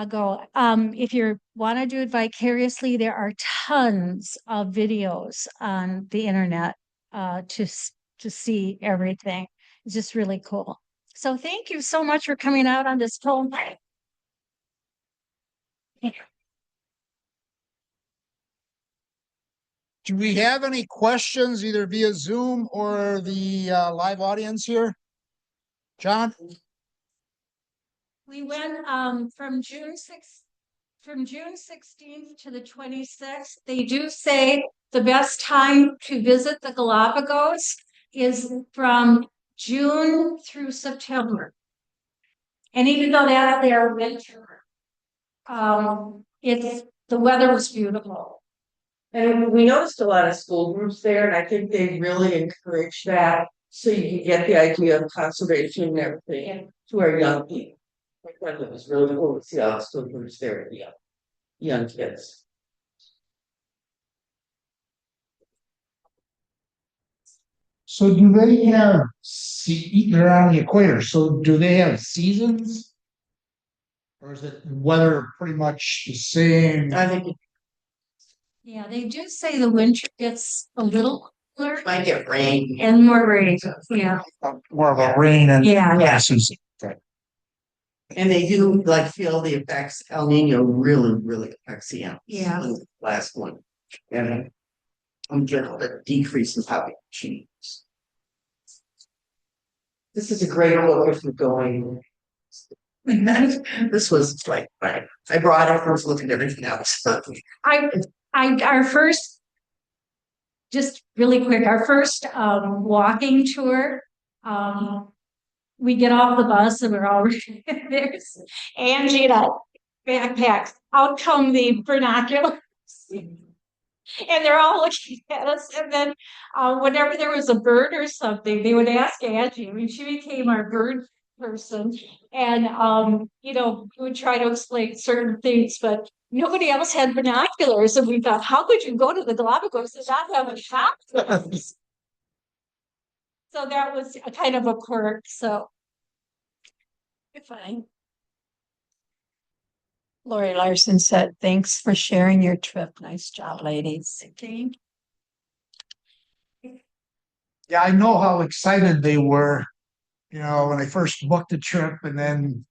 go. If you want to do it vicariously, there are tons of videos on the internet to see everything. It's just really cool. So thank you so much for coming out on this cold night. Do we have any questions either via Zoom or the live audience here? John? We went from June 16th to the 26th. They do say the best time to visit the Galapagos is from June through September. And even though they are winter, the weather was beautiful. And we noticed a lot of school groups there, and I think they really encourage that so you can get the idea of conservation and everything to our young people. I thought it was really cool to see all the school groups there, young kids. So do they have, they're on the equator, so do they have seasons? Or is it weather pretty much the same? I think Yeah, they do say the winter gets a little cooler it might get rain. and more rain. Yeah. More of a rain and Yeah. season. Okay. And they do like feel the effects. El Nino really affects the animals. Yeah. The last one. And I'm general the decrease in population. This is a great book if you're going. This was like, I brought it, I was looking at everything else. Our first, just really quick, our first walking tour, we get off the bus and we're all there's Angie and I backpacks. Out come the binoculars. And they're all looking at us. And then whenever there was a bird or something, they would ask Angie. I mean, she became our bird person. And, we would try to explain certain things, but nobody else had binoculars. And we thought, how could you go to the Galapagos and not have binoculars? So that was a kind of a quirk. So, fine. Lori Larson said, thanks for sharing your trip. Nice job, ladies. Thank Yeah, I know how excited they were, when they first booked the trip, and then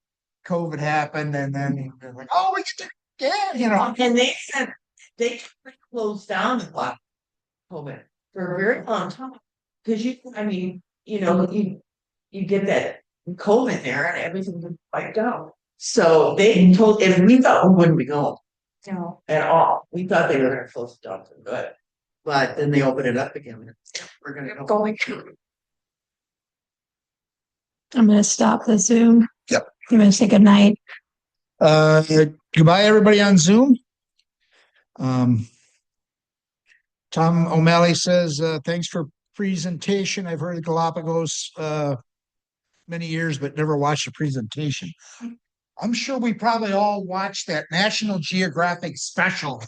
COVID happened, and then they're like, oh, we get to, yeah, And they said they closed down a lot of COVID for a very long time. Because you get that COVID there and everything was wiped out. So they told, and we thought we wouldn't be going you. at all. We thought they were going to close it down for good. But then they opened it up again. We're going to go. Going. I'm going to stop the Zoom. Yep. I'm going to say good night. Goodbye, everybody on Zoom. Tom O'Malley says, thanks for presentation. I've heard of Galapagos many years, but never watched a presentation. I'm sure we probably all watched that National Geographic special